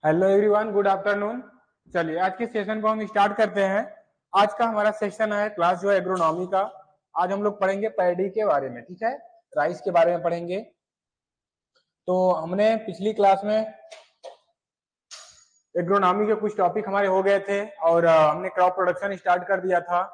Hello everyone, good afternoon. चलिए आज के सेशन को हम स्टार्ट करते हैं। आज का हमारा सेशन है क्लास जो है एग्रोनॉमी का। आज हम लोग पढ़ेंगे पैडी के बारे में, ठीक है, राइस के बारे में पढ़ेंगे। तो हमने पिछली क्लास में एग्रोनॉमी के कुछ टॉपिक हमारे हो गए थे और हमने क्रॉप प्रोडक्शन स्टार्ट कर दिया था,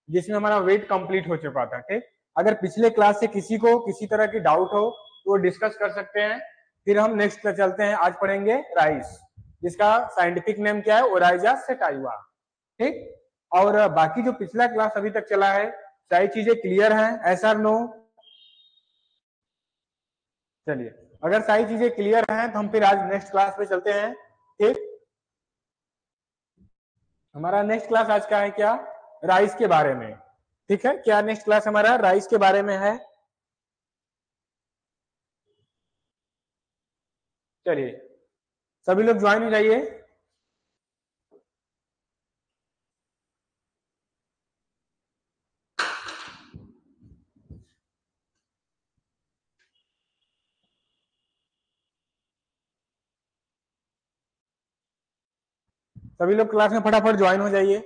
जिसमें हमारा वेट कंप्लीट हो चुका था। ठीक, अगर पिछले क्लास से किसी को किसी तरह की डाउट हो तो वो डिस्कस कर सकते हैं। फिर हम नेक्स्ट पे चलते हैं। आज पढ़ेंगे राइस, जिसका साइंटिफिक नेम क्या है, ओराइजा सेटाइवा। ठीक, और बाकी जो पिछला क्लास अभी तक चला है, सारी चीजें क्लियर हैं, ऐसा नो? चलिए, अगर सारी चीजें क्लियर हैं तो हम फिर आज नेक्स्ट क्लास पे चलते हैं। ठीक, हमारा नेक्स्ट क्लास आज का है क्या, राइस के बारे में। ठीक है, क्या नेक्स्ट क्लास हमारा राइस के बारे में है। चलिए सभी लोग ज्वाइन हो जाइए। सभी लोग क्लास में फटाफट ज्वाइन हो जाइए।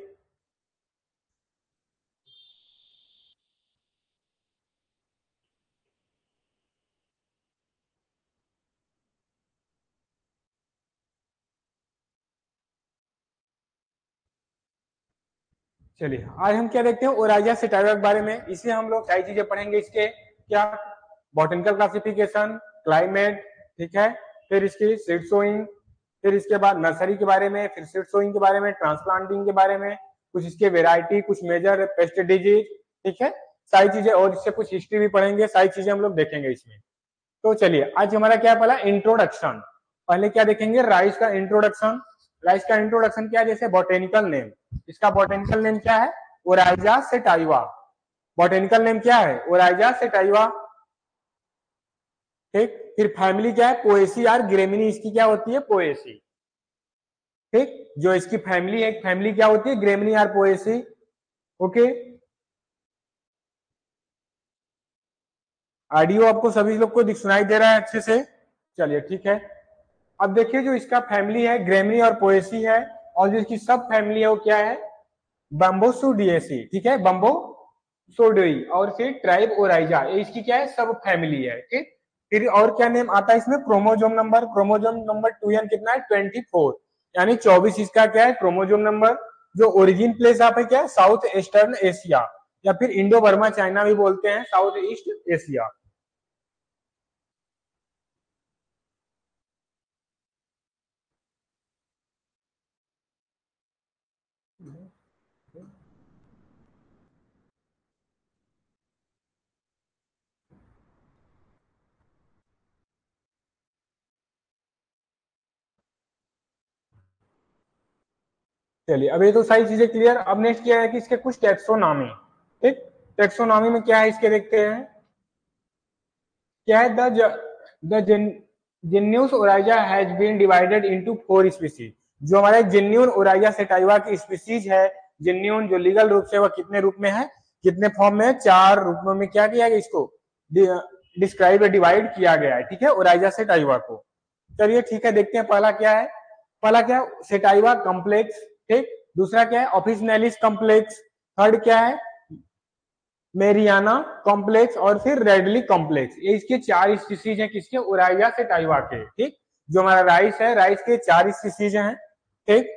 चलिए आज हम क्या देखते हैं, ओराइजा सेटाइवा के बारे में। इसे हम लोग सारी चीजें पढ़ेंगे, इसके क्या बॉटनिकल क्लासिफिकेशन, क्लाइमेट, ठीक है, फिर इसकी सीड सोइंग, फिर इसके बाद नर्सरी के बारे में, फिर सीड सोइंग के बारे में, ट्रांसप्लांटिंग के बारे में, कुछ इसके वेराइटी, कुछ मेजर पेस्ट डिजीज, ठीक है, सारी चीजें, और इससे कुछ हिस्ट्री भी पढ़ेंगे। सारी चीजें हम लोग देखेंगे इसमें। तो चलिए आज हमारा क्या पहला इंट्रोडक्शन। पहले क्या देखेंगे, राइस का इंट्रोडक्शन। राइस का इंट्रोडक्शन क्या है, जैसे बॉटेनिकल नेम, इसका बॉटेनिकल नेम क्या है, ओराइजा सेटाइवा। बॉटेनिकल नेम क्या है, ओराइजा सेटाइवा। ठीक, फिर फैमिली क्या है, पोएसी यार ग्रेमिनी, इसकी क्या होती है, पोएसी। ठीक, जो इसकी फैमिली है, फैमिली क्या होती है, ग्रेमिनी यार पोएसी। ओके, ऑडियो आपको सभी लोग को सुनाई दे रहा है अच्छे से। चलिए ठीक है, अब देखिए जो इसका फैमिली है ग्रेमिनी और पोएसी है, और जो इसकी सब फैमिली है वो क्या है, बम्बोसुडिएसी। ठीक है, बम्बो सोडोई, और फिर ट्राइब ओराइजा, ये इसकी क्या है, सब फैमिली है। ठीक, फिर और क्या नेम आता है इसमें, chromosome number. Chromosome number 2n कितना है, 24, यानी 24 इसका क्या है, क्रोमोजोम नंबर। जो ओरिजिन प्लेस आप है क्या, साउथ ईस्टर्न एशिया, या फिर इंडो बर्मा चाइना भी बोलते हैं, साउथ ईस्ट एशिया। चलिए अब ये तो सारी चीजें क्लियर। अब नेक्स्ट क्या है कि इसके कुछ टेक्सोनॉमी। ठीक, टेक्सोनॉमी में क्या है इसके, देखते हैं क्या है। The genus Oryza has been divided into 4 species. जो हमारे जेन्यून ओराइजा सेटाइवा की स्पीसीज है, जेन्यून जो लीगल रूप से वह कितने रूप में है, कितने फॉर्म में, 4 रूपों में क्या किया गया, इसको डिस्क्राइब डिवाइड किया गया है। ठीक है, ओराइजा सेटाइवा को। चलिए ठीक है, देखते हैं पहला क्या है। पहला क्या है, सेटाइवा कॉम्प्लेक्स। ठीक, दूसरा क्या है, ऑफिसनेलिस कॉम्प्लेक्स। थर्ड क्या है, मेरियाना कॉम्प्लेक्स, और फिर रेडली कॉम्प्लेक्स। ये इसके 4 स्पीसीज हैं, किसके, ओराइजा सेटाइवा के। ठीक, जो हमारा राइस है, राइस के 4 स्पीसीज हैं। ठीक,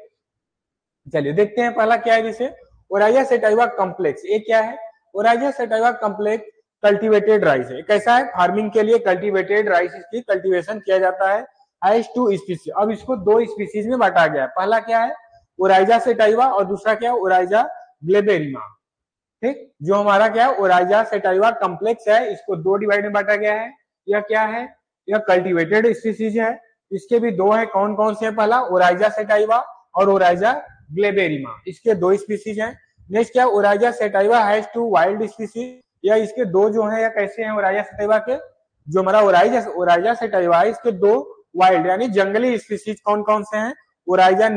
चलिए देखते हैं पहला क्या है, जैसे ओराइजा सेटाइवा कॉम्प्लेक्स। ये क्या है, Oryza sativa complex cultivated rice है। कैसा है, फार्मिंग के लिए कल्टीवेटेड राइस की कल्टीवेशन किया जाता है। Has 2 species. अब इसको 2 स्पीसीज में बांटा गया है। पहला क्या है, ओराइजा सेटाइवा, और दूसरा क्या है, ओराइजा ग्लेबेरिमा। ठीक, जो हमारा क्या है, ओराइजा सेटाइवा कॉम्प्लेक्स है, इसको 2 डिवाइड में बांटा गया है। यह क्या है, यह कल्टीवेटेड स्पीसीज है। इसके भी 2 है, कौन कौन से है, पहला ओराइजा सेटाइवा और ओराइजा ग्लेबेरिमा, इसके 2 स्पीसीज हैं। नेक्स्ट क्या, Oryza sativa has 2 wild species. या इसके 2 जो है, या कैसे हैं ओराइजा सेटाइवा के, जो हमारा ओराइजा सेटाइवा है, इसके 2 वाइल्ड यानी जंगली स्पीसीज कौन कौन से हैं, ओराइजा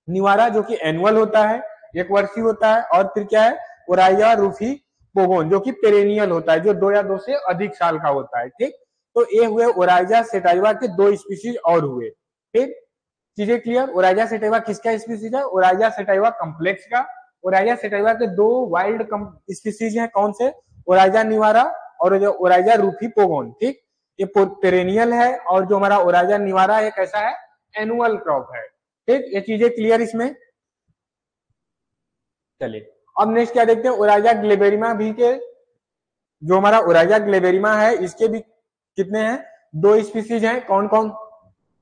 निवारा जो कि एनुअल होता है, 1 वर्षीय होता है, और फिर क्या है, ओराइजा रूफी पोगोन जो कि पेरेनियल होता है, जो 2 या 2 से अधिक साल का होता है। ठीक, तो ये हुए ओराइजा सेटाइवा के 2 स्पीसीज और हुए। ठीक, चीजें क्लियर। ओराइजा सेटाइवा किसका स्पीसीज है? ओराइजा सेटाइवा कॉम्प्लेक्स का। ओराइजा सेटाइवा के दो वाइल्ड स्पीसीज हैं, कौन से? ओराइजा निवारा और जो ओराइजा रूफी पोगोन। ठीक, ये पेरेनियल है और जो हमारा ओराइजा निवारा है कैसा है? एनुअल क्रॉप है। ठीक, ये चीजें क्लियर इसमें। चलिए अब नेक्स्ट क्या देखते हैं, ओराइजा ग्लेबेरिमा भी के, जो हमारा ओराइजा ग्लेबेरिमा है इसके भी कितने हैं? दो स्पीसीज हैं, कौन कौन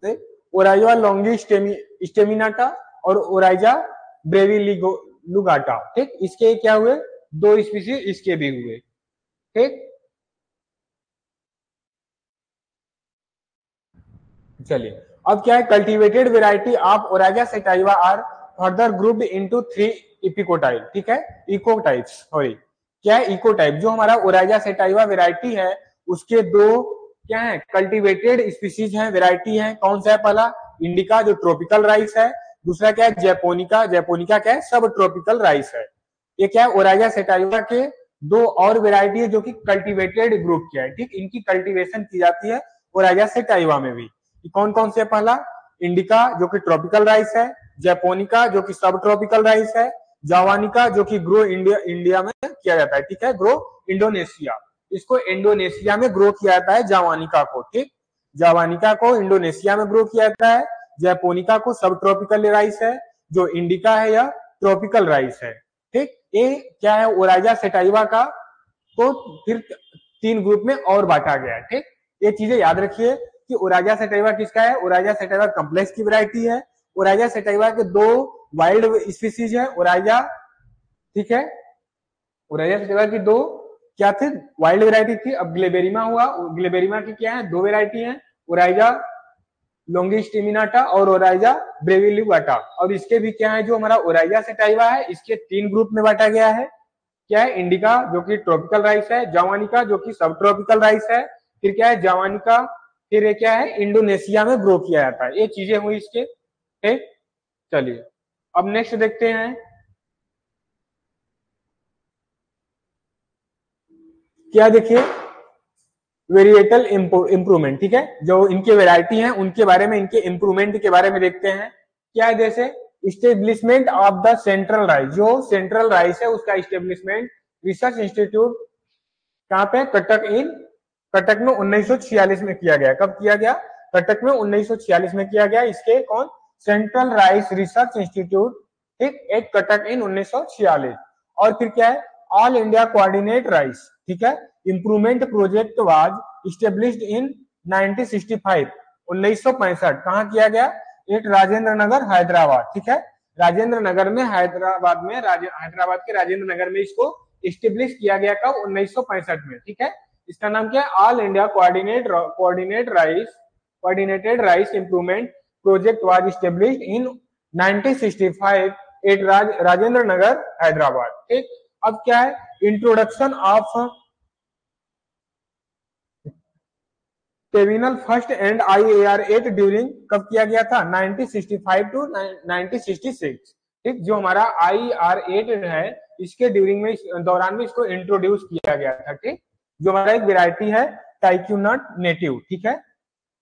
से? ओराइजा लॉन्गी स्टेमिनाटा और ओराइजा ब्रेविलिगुटाटा। ठीक, इसके क्या हुए? दो स्पीसीज इसके भी हुए। ठीक, चलिए अब क्या है, cultivated variety of Oryza sativa are further grouped into 3 ecotype. ठीक है, इकोटाइप्स, सॉरी क्या है? इकोटाइप। जो हमारा ओराइजा सेटाइवा वेराइटी है उसके दो क्या है? कल्टीवेटेड स्पीसीज हैं, वेराइटी है। कौन सा है? पहला इंडिका जो ट्रॉपिकल राइस है, दूसरा क्या है? जैपोनिका। जैपोनिका क्या है? सब ट्रॉपिकल राइस है। ये क्या है? ओराइजा सेटाइवा के दो और वेराइटी है जो कि कल्टीवेटेड ग्रुप के है। ठीक, इनकी कल्टीवेशन की जाती है ओराइजा सेटाइवा में भी। कौन कौन से? पहला इंडिका जो कि ट्रॉपिकल राइस है, जैपोनिका जो कि सब ट्रॉपिकल राइस है, जावानिका जो कि ग्रो इंडिया में किया जाता है। ठीक है, ग्रो इंडोनेशिया, इसको इंडोनेशिया में ग्रो किया जाता है जावानिका को। ठीक, जावानिका को इंडोनेशिया में ग्रो किया जाता है, जैपोनिका को सब ट्रॉपिकल राइस है, जो इंडिका है यह ट्रॉपिकल राइस है। ठीक, ये क्या है? ओराइजा सेटाइवा का तो फिर 3 ग्रुप में और बांटा गया है। ठीक, ये चीजें याद रखिए कि ओराइजा सेटाइवा किसका है? ओराइजा सेटाइवा कॉम्प्लेक्स की वैरायटी है। ओराइजा सेटाइवा के दो वाइल्ड स्पीसीज है, ओराइजा, ठीक है, ओराइजा सेटाइवा की दो क्या थी? वाइल्ड वैरायटी थी। अब ग्लेबेरिमा हुआ, ग्लेबेरिमा की क्या है? दो वैरायटी है, ओराइजा लॉन्गिस्टिमिनाटा और ओराइजा ब्रेविलिगुटाटा। और इसके भी क्या है? जो हमारा ओराइजा सेटाइवा है इसके 3 ग्रुप में बांटा गया है। क्या है? इंडिका जो कि ट्रॉपिकल राइस है, जावानिका जो कि सब ट्रॉपिकल राइस है, फिर क्या है? जावानिका, फिर ये क्या है? इंडोनेशिया में ग्रो किया जाता है। ये चीजें हुई इसके। ठीक, चलिए अब नेक्स्ट देखते हैं, क्या देखिए, वेरिएटल इंप्रूवमेंट। ठीक है, जो इनके वेराइटी हैं उनके बारे में, इनके इंप्रूवमेंट के बारे में देखते हैं। क्या है? जैसे establishment of the central rice, जो सेंट्रल राइस है उसका इस्टेब्लिशमेंट रिसर्च इंस्टीट्यूट कहाँ पे? कटक में 1946 में किया गया। कब किया गया? कटक में 1946 में किया गया। इसके कौन? Central rice research institute. ठीक, एक कटक इन 1946। और फिर क्या है? ऑल इंडिया कोऑर्डिनेट राइस, ठीक है, improvement project was established in 1965, 1965। कहाँ किया गया? एट राजेंद्र नगर, हैदराबाद। ठीक है, राजेंद्र नगर में, हैदराबाद में, हैदराबाद के राजेंद्र नगर में इसको इस्टेब्लिश किया गया। कब? 1965 में। ठीक है, इसका नाम क्या है? All India coordinated rice improvement project was established in 1965 at Rajendra Nagar, Hyderabad. ठीक, अब क्या है? Introduction of terminal first and IAR 8 during, कब किया गया था? 1965 टू 1966। ठीक, जो हमारा IAR 8 है इसके ड्यूरिंग में, दौरान में इसको इंट्रोड्यूस किया गया था। ठीक, जो हमारा एक वेराइटी है टाइक्यूनट नेटिव। ठीक है,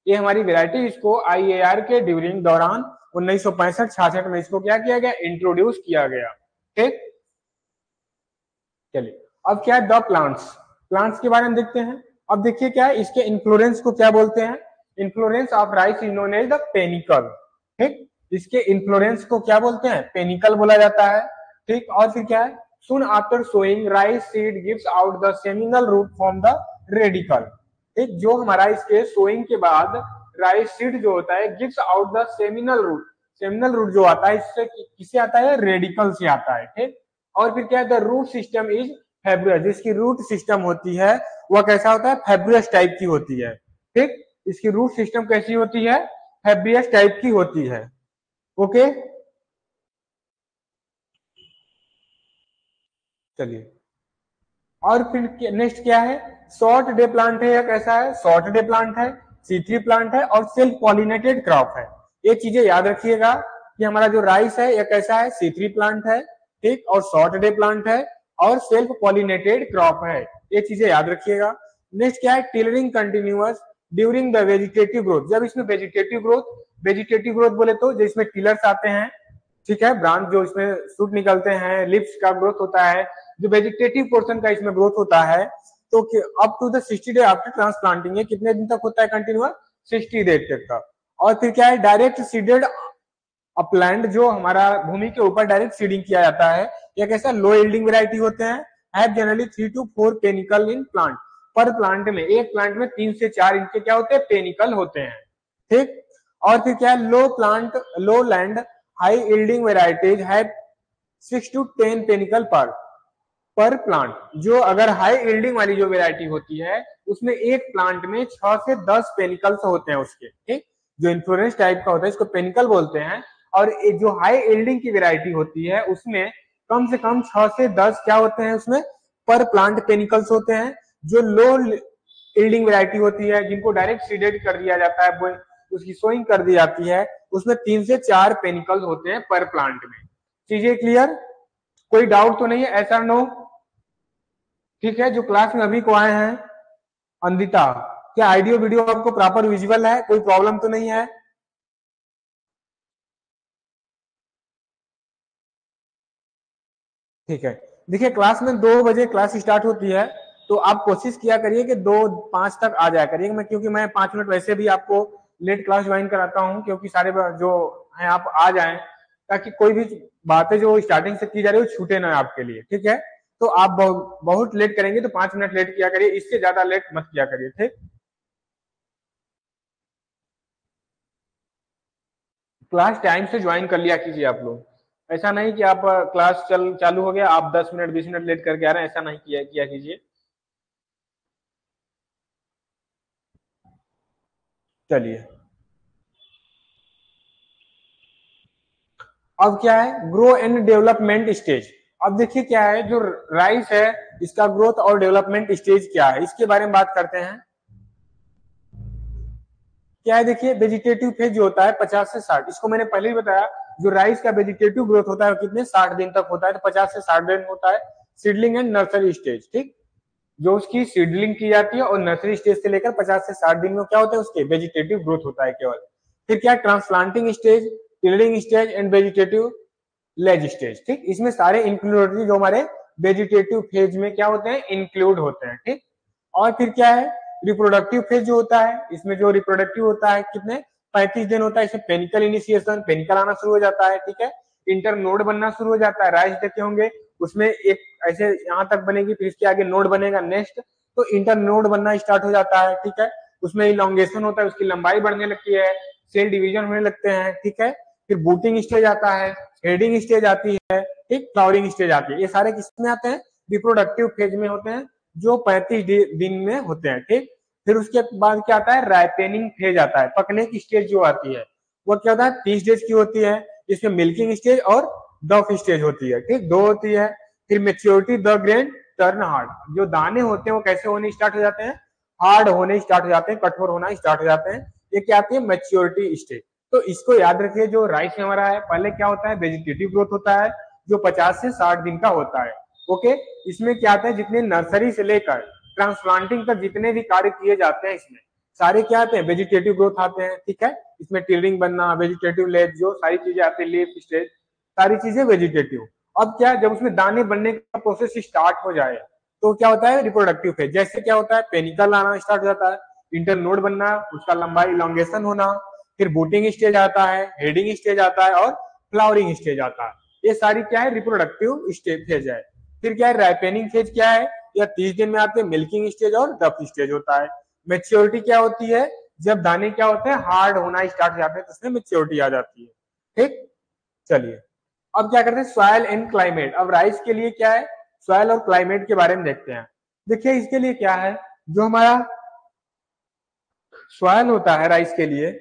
ये हमारी वेराइटी, इसको IAR के ड्यूरिंग दौरान 1965-66 में इसको क्या किया गया? इंट्रोड्यूस किया गया। ठीक, चलिए अब क्या है? द प्लांट्स के बारे में देखते हैं। अब देखिए क्या है, इसके इन्फ्लोरेंस को क्या बोलते हैं? Inflorescence of rice is known as the panicle. ठीक, इसके इन्फ्लोरेंस को क्या बोलते हैं? पेनिकल बोला जाता है। ठीक, और फिर क्या है? Soon after sowing rice seed gives out the seminal root from the radicle. ठीक, जो हमारा इसके सोइंग के बाद राइस सीड जो होता है gives out the seminal root. Seminal root जो आता है इससे किससे आता है? रेडिकल से आता है। ठीक, और फिर क्या है? The root system is fibrous. जिसकी रूट सिस्टम होती है वह कैसा होता है? फाइब्रस टाइप की होती है। ठीक, इसकी रूट सिस्टम कैसी होती है? फाइब्रस टाइप की होती है। ओके, चलिए और फिर नेक्स्ट क्या है? शॉर्ट डे प्लांट है या कैसा है? शॉर्ट डे प्लांट है, C3 प्लांट है और सेल्फ पॉलिनेटेड क्रॉप है। ये चीजें याद रखिएगा कि हमारा जो राइस है यह कैसा है? C3 प्लांट है। ठीक, और शॉर्ट डे प्लांट है और सेल्फ पॉलिनेटेड क्रॉप है। ये चीजें याद रखिएगा। नेक्स्ट क्या है? Tillering continuous during the vegetative growth. जब इसमें वेजिटेटिव ग्रोथ वेजिटेटिव ग्रोथ बोले तो जिसमें टिलर्स आते हैं, ठीक है, ब्रांच जो इसमें शूट निकलते हैं, लिप्स का ग्रोथ होता है, जो वेजिटेटिव पोर्शन का इसमें ग्रोथ होता है। तो up to the 60 day after transplanting, ये कितने दिन तक होता है कंटिन्यूअस? 60 डे तक। और फिर क्या है, डायरेक्ट सीडेड अपलैंड, जो हमारा भूमि के ऊपर डायरेक्ट सीडिंग किया जाता है। यह कैसा लो यील्डिंग वैरायटी होते हैं, have generally 3 to 4 panicle in plant. पर प्लांट में, एक प्लांट में 3 से 4 इनके क्या होते हैं, पेनिकल होते हैं, ठीक। और फिर क्या है, लो land high yielding varieties have 6 to 10 panicle पर प्लांट। जो अगर हाई यील्डिंग वाली जो वेराइटी होती है उसमें एक प्लांट में 6 से 10 पेनिकल्स होते हैं उसके, ठीक। जो इन्फ्लोरेंस टाइप का होता है इसको पेनिकल बोलते हैं। और जो हाई यील्डिंग की वेराइटी होती है उसमें कम से कम 6 से 10 क्या होते हैं उसमें, पर प्लांट पेनिकल्स होते हैं। जो लो यील्डिंग वेराइटी होती है जिनको डायरेक्ट सीडेड कर दिया जाता है, उसकी सोइंग कर दी जाती है, उसमें 3 से 4 पेनिकल्स होते हैं पर प्लांट में। चीजें क्लियर? कोई डाउट तो नहीं है? ऐसा नो? ठीक है। जो क्लास में अभी को आए हैं, अंदिता, क्या ऑडियो वीडियो आपको प्रॉपर विजुअल है? कोई प्रॉब्लम तो नहीं है? ठीक है। देखिए क्लास में 2 बजे क्लास स्टार्ट होती है, तो आप कोशिश किया करिए कि 2:05 तक आ जाया करिए। मैं क्योंकि मैं 5 मिनट वैसे भी आपको लेट क्लास ज्वाइन कराता हूं, क्योंकि सारे जो हैं आप आ जाएं, ताकि कोई भी बातें जो स्टार्टिंग से की जा रही है वो छूटे ना आपके लिए, ठीक है। तो आप बहुत लेट करेंगे तो 5 मिनट लेट किया करिए, इससे ज्यादा लेट मत किया करिए, ठीक। क्लास टाइम से ज्वाइन कर लिया कीजिए आप लोग। ऐसा नहीं कि आप क्लास चालू हो गया, आप 10 मिनट 20 मिनट लेट करके आ रहे हैं, ऐसा नहीं किया कीजिए। चलिए, अब क्या है, ग्रो एंड डेवलपमेंट स्टेज। अब देखिए क्या है, जो राइस है इसका ग्रोथ और डेवलपमेंट स्टेज क्या है, इसके बारे में बात करते हैं। क्या है, देखिए वेजिटेटिव फेज जो होता है 50 से 60, इसको मैंने पहले ही बताया। जो राइस का वेजिटेटिव ग्रोथ होता है कितने, 60 दिन तक होता है, तो 50 से 60 दिन होता है। सीडलिंग एंड नर्सरी स्टेज, ठीक। जो उसकी सीडलिंग की जाती है और नर्सरी स्टेज से लेकर 50 से 60 दिन में क्या होता है, उसके वेजिटेटिव ग्रोथ होता है केवल। फिर क्या, transplanting stage, tillering stage and vegetative lag stage, ठीक। इसमें सारे इंक्लूड होते हैं जो हमारे वेजिटेटिव फेज में क्या होते हैं, इंक्लूड होते हैं, ठीक। और फिर क्या है, रिप्रोडक्टिव फेज जो होता है, इसमें जो रिप्रोडक्टिव होता है कितने, 35 दिन होता है। इसमें पेनिकल इनिशिएशन, पेनिकल आना शुरू हो जाता है, ठीक है। इंटर नोड बनना शुरू हो जाता है, राइस देखे होंगे उसमें एक ऐसे यहाँ तक बनेगी, फिर इसके आगे नोड बनेगा नेक्स्ट, तो इंटर नोड बनना स्टार्ट हो जाता है, ठीक है। उसमें इलोंगेशन होता है, उसकी लंबाई बढ़ने लगती है, सेल डिवीजन होने लगते हैं, ठीक है। फिर बूटिंग स्टेज आता है, हेडिंग स्टेज आती है, ठीक, फ्लावरिंग स्टेज आती है। ये सारे किसमें आते हैं, रिप्रोडक्टिव फेज में होते हैं, जो 35 दिन में होते हैं, ठीक। फिर उसके बाद क्या आता है, राइपेनिंग फेज आता है, पकने की स्टेज जो आती है वो क्या होता है, 30 डेज की होती है। इसमें मिल्किंग स्टेज और डफ स्टेज होती है, ठीक, 2 होती है। फिर maturity, the grain turn hard, जो दाने होते हैं वो कैसे होने स्टार्ट हो जाते हैं, हार्ड होने स्टार्ट हो जाते हैं, कठोर होना स्टार्ट हो जाते हैं। ये क्या आती है, मेच्योरिटी स्टेज। तो इसको याद रखिए, जो राइस में हमारा है, पहले क्या होता है, वेजिटेटिव ग्रोथ होता है जो 50 से 60 दिन का होता है, ओके। इसमें क्या आता है, जितने नर्सरी से लेकर ट्रांसप्लांटिंग तक जितने भी कार्य किए जाते हैं इसमें सारे क्या आते हैं, वेजिटेटिव ग्रोथ आते हैं, ठीक है। इसमें टिलरिंग बनना, वेजिटेटिव लेज, जो सारी चीजें आती है, लीफ स्टेज, सारी चीजें वेजिटेटिव। अब क्या, जब उसमें दाने बनने का प्रोसेस स्टार्ट हो जाए तो क्या होता है, रिप्रोडक्टिव फेज। जैसे क्या होता है, पेनिकल आना स्टार्ट हो जाता है, इंटर नोड बनना, उसका लंबाई इलोंगेशन होना, फिर बूटिंग स्टेज आता है, हेडिंग स्टेज आता है और फ्लावरिंग स्टेज आता है। ये सारी क्या है, रिप्रोडक्टिव स्टेज फेज है। फिर क्या है, राइपेनिंग फेज क्या है, या 30 दिन में आते हैं, मिल्किंग स्टेज और डफ स्टेज होता है। मेच्योरिटी क्या होती है, जब दाने क्या होते हैं, हार्ड होना स्टार्ट हो जाते हैं, तो उसमें मेच्योरिटी आ जाती है, ठीक। चलिए, अब क्या करते हैं, सॉइल एंड क्लाइमेट। अब राइस के लिए क्या है, सॉइल और क्लाइमेट के बारे में देखते हैं। देखिए इसके लिए क्या है, जो हमारा सॉइल होता है राइस के लिए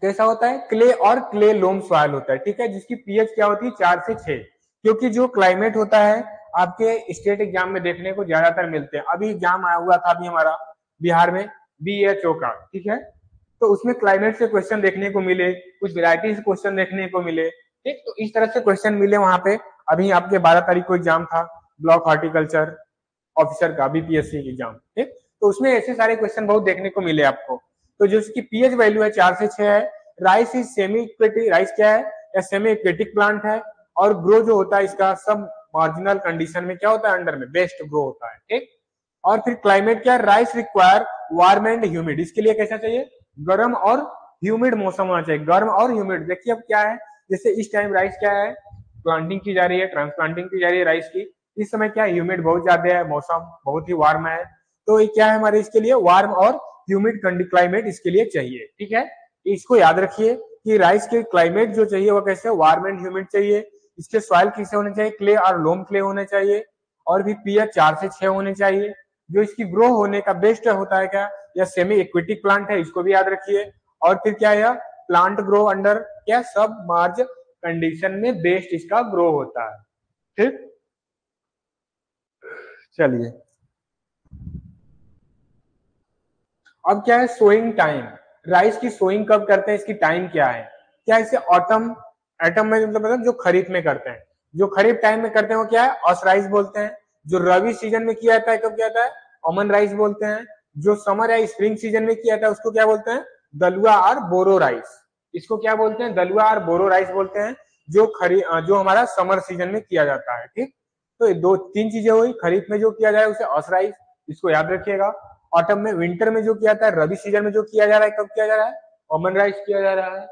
कैसा होता है, क्ले और क्ले लोम सॉइल होता है, ठीक है, जिसकी पीएच क्या होती है, 4 से 6। क्योंकि जो क्लाइमेट होता है आपके स्टेट एग्जाम में देखने को ज्यादातर मिलते हैं। अभी एग्जाम आया हुआ था अभी हमारा बिहार में बीएचओ का, ठीक है। तो उसमें क्लाइमेट से क्वेश्चन देखने को मिले, कुछ वेराइटी से क्वेश्चन देखने को मिले, ठीक। तो इस तरह से क्वेश्चन मिले वहां पे। अभी आपके 12 तारीख को एग्जाम था ब्लॉक हॉर्टिकल्चर ऑफिसर का, बीपीएससी एग्जाम, ठीक। तो उसमें ऐसे सारे क्वेश्चन बहुत देखने को मिले आपको। तो जो उसकी पीएच वैल्यू है 4 से 6 है, rice is semi aquatic, rice क्या है, या सेमी एक्वेटिक प्लांट है, और ग्रो जो होता है इसका सब मार्जिनल कंडीशन में क्या होता है, अंडर में बेस्ट ग्रो होता है, ठीक। और फिर क्लाइमेट क्या है, rice require warm and humid, इसके लिए कैसा चाहिए, गर्म और ह्यूमिड मौसम होना चाहिए, गर्म और ह्यूमिड। देखिए अब क्या है, जैसे इस टाइम राइस क्या है, प्लांटिंग की जा रही है, ट्रांसप्लांटिंग की जा रही है राइस की, इस समय क्या ह्यूमिड बहुत ज्यादा है, मौसम बहुत ही वार्म है, तो ये क्या है हमारे इसके लिए वार्म और ह्यूमिड क्लाइमेट इसके लिए चाहिए, ठीक है। इसको याद रखिए कि राइस के क्लाइमेट जो चाहिए वो कैसे वार्म एंड ह्यूमिड चाहिए, इसके सॉइल कैसे होने चाहिए, क्ले और लोम क्ले होने चाहिए, और भी पीएच 4 से 6 होने चाहिए। जो इसकी ग्रो होने का बेस्ट होता है क्या, या सेमी इक्विटिक प्लांट है, इसको भी याद रखिए। और फिर क्या है, प्लांट ग्रो अंडर क्या सब मार्ज कंडीशन में बेस्ट इसका ग्रो होता है, ठीक। चलिए अब क्या है, सोइंग टाइम, राइस की सोइंग कब करते हैं, इसकी टाइम क्या है, क्या इसे ऑटम, एटम में मतलब जो खरीफ में करते हैं, जो खरीफ टाइम में करते हैं वो क्या है, ऑस राइस बोलते हैं। जो रवि सीजन में किया जाता है कब किया जाता है, अमन राइस बोलते हैं। जो समर या स्प्रिंग सीजन में किया जाता है उसको क्या बोलते हैं, दलुआ और बोरो राइस, इसको क्या बोलते हैं, दलुआ और बोरो राइस बोलते हैं। जो हमारा समर सीजन में किया जाता है, ठीक। तो ये दो तीन चीजें हुई, खरीफ में जो किया जाए उसे ऑस राइस, इसको याद रखिएगा। ऑटम में, विंटर में जो किया जाता है, रबी सीजन में जो किया जा रहा है, कब किया जा रहा है, कॉमन राइस किया जा रहा है,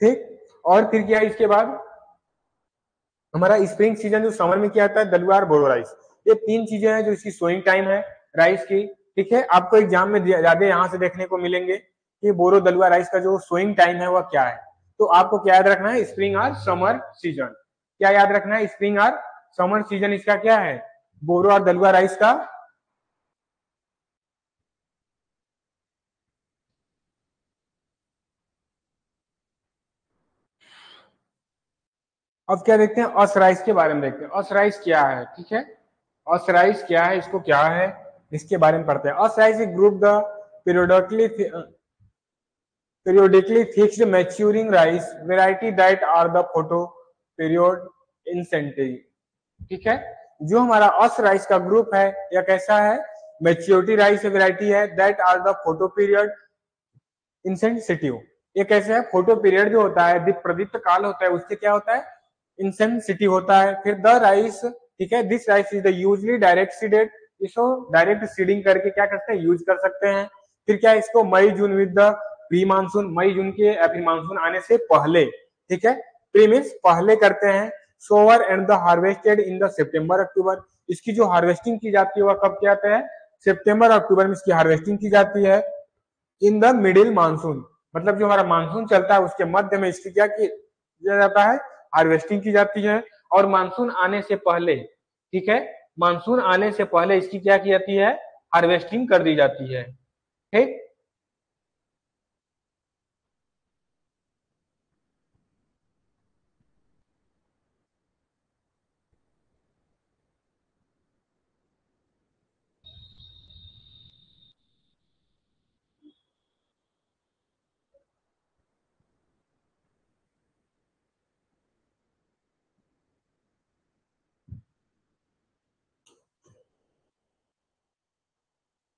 ठीक। और फिर क्या है इसके बाद हमारा स्प्रिंग सीजन जो समर में किया जाता है, दलुआ और बोरो राइस। ये तीन चीजें हैं जो इसकी सोइंग टाइम है राइस की, ठीक है। आपको एग्जाम में ज्यादा यहाँ से देखने को मिलेंगे कि बोरो दलुआ राइस का जो सोइंग टाइम है वह क्या है। तो आपको क्या याद रखना है, स्प्रिंग और समर सीजन, क्या याद रखना है, स्प्रिंग और समर सीजन इसका क्या है, बोरो और दलुआ राइस का। अब क्या देखते हैं, ऑसराइज के बारे में देखते हैं, ऑसराइज क्या है, ठीक है। ऑसराइज क्या है, इसको क्या है, इसके बारे में पढ़ते हैं। ऑसराइज group the periodically periodically fixed maturing rice variety that are the photo period incentive, ठीक है। जो हमारा ऑस राइस का ग्रुप है या कैसा है, मेच्योरिटी राइस वेराइटी है, that are the photoperiod insensitive. ये कैसे है, फोटो पीरियड जो होता है, प्रदीप्त काल होता है, उससे क्या होता है, इंसेंसिटिव होता है। फिर द राइस, ठीक है, this rice is the usually direct seeded, इसको डायरेक्ट सीडिंग करके क्या करते हैं, यूज कर सकते हैं। फिर क्या है, इसको May June with the pre monsoon, मई जून के फिर मानसून आने से पहले, ठीक है, प्री मीन्स पहले करते हैं। Sower and the harvested in the September October, इसकी जो हार्वेस्टिंग की जाती है वह कब किया जाता है, सितंबर अक्टूबर में इसकी हार्वेस्टिंग की जाती है। इन द मिडिल मानसून, मतलब जो हमारा मानसून चलता है उसके मध्य में इसकी क्या किया जाता है, हार्वेस्टिंग की जाती है। और मानसून आने से पहले, ठीक है, मानसून आने से पहले इसकी क्या की जाती है, हार्वेस्टिंग कर दी जाती है, ठीक।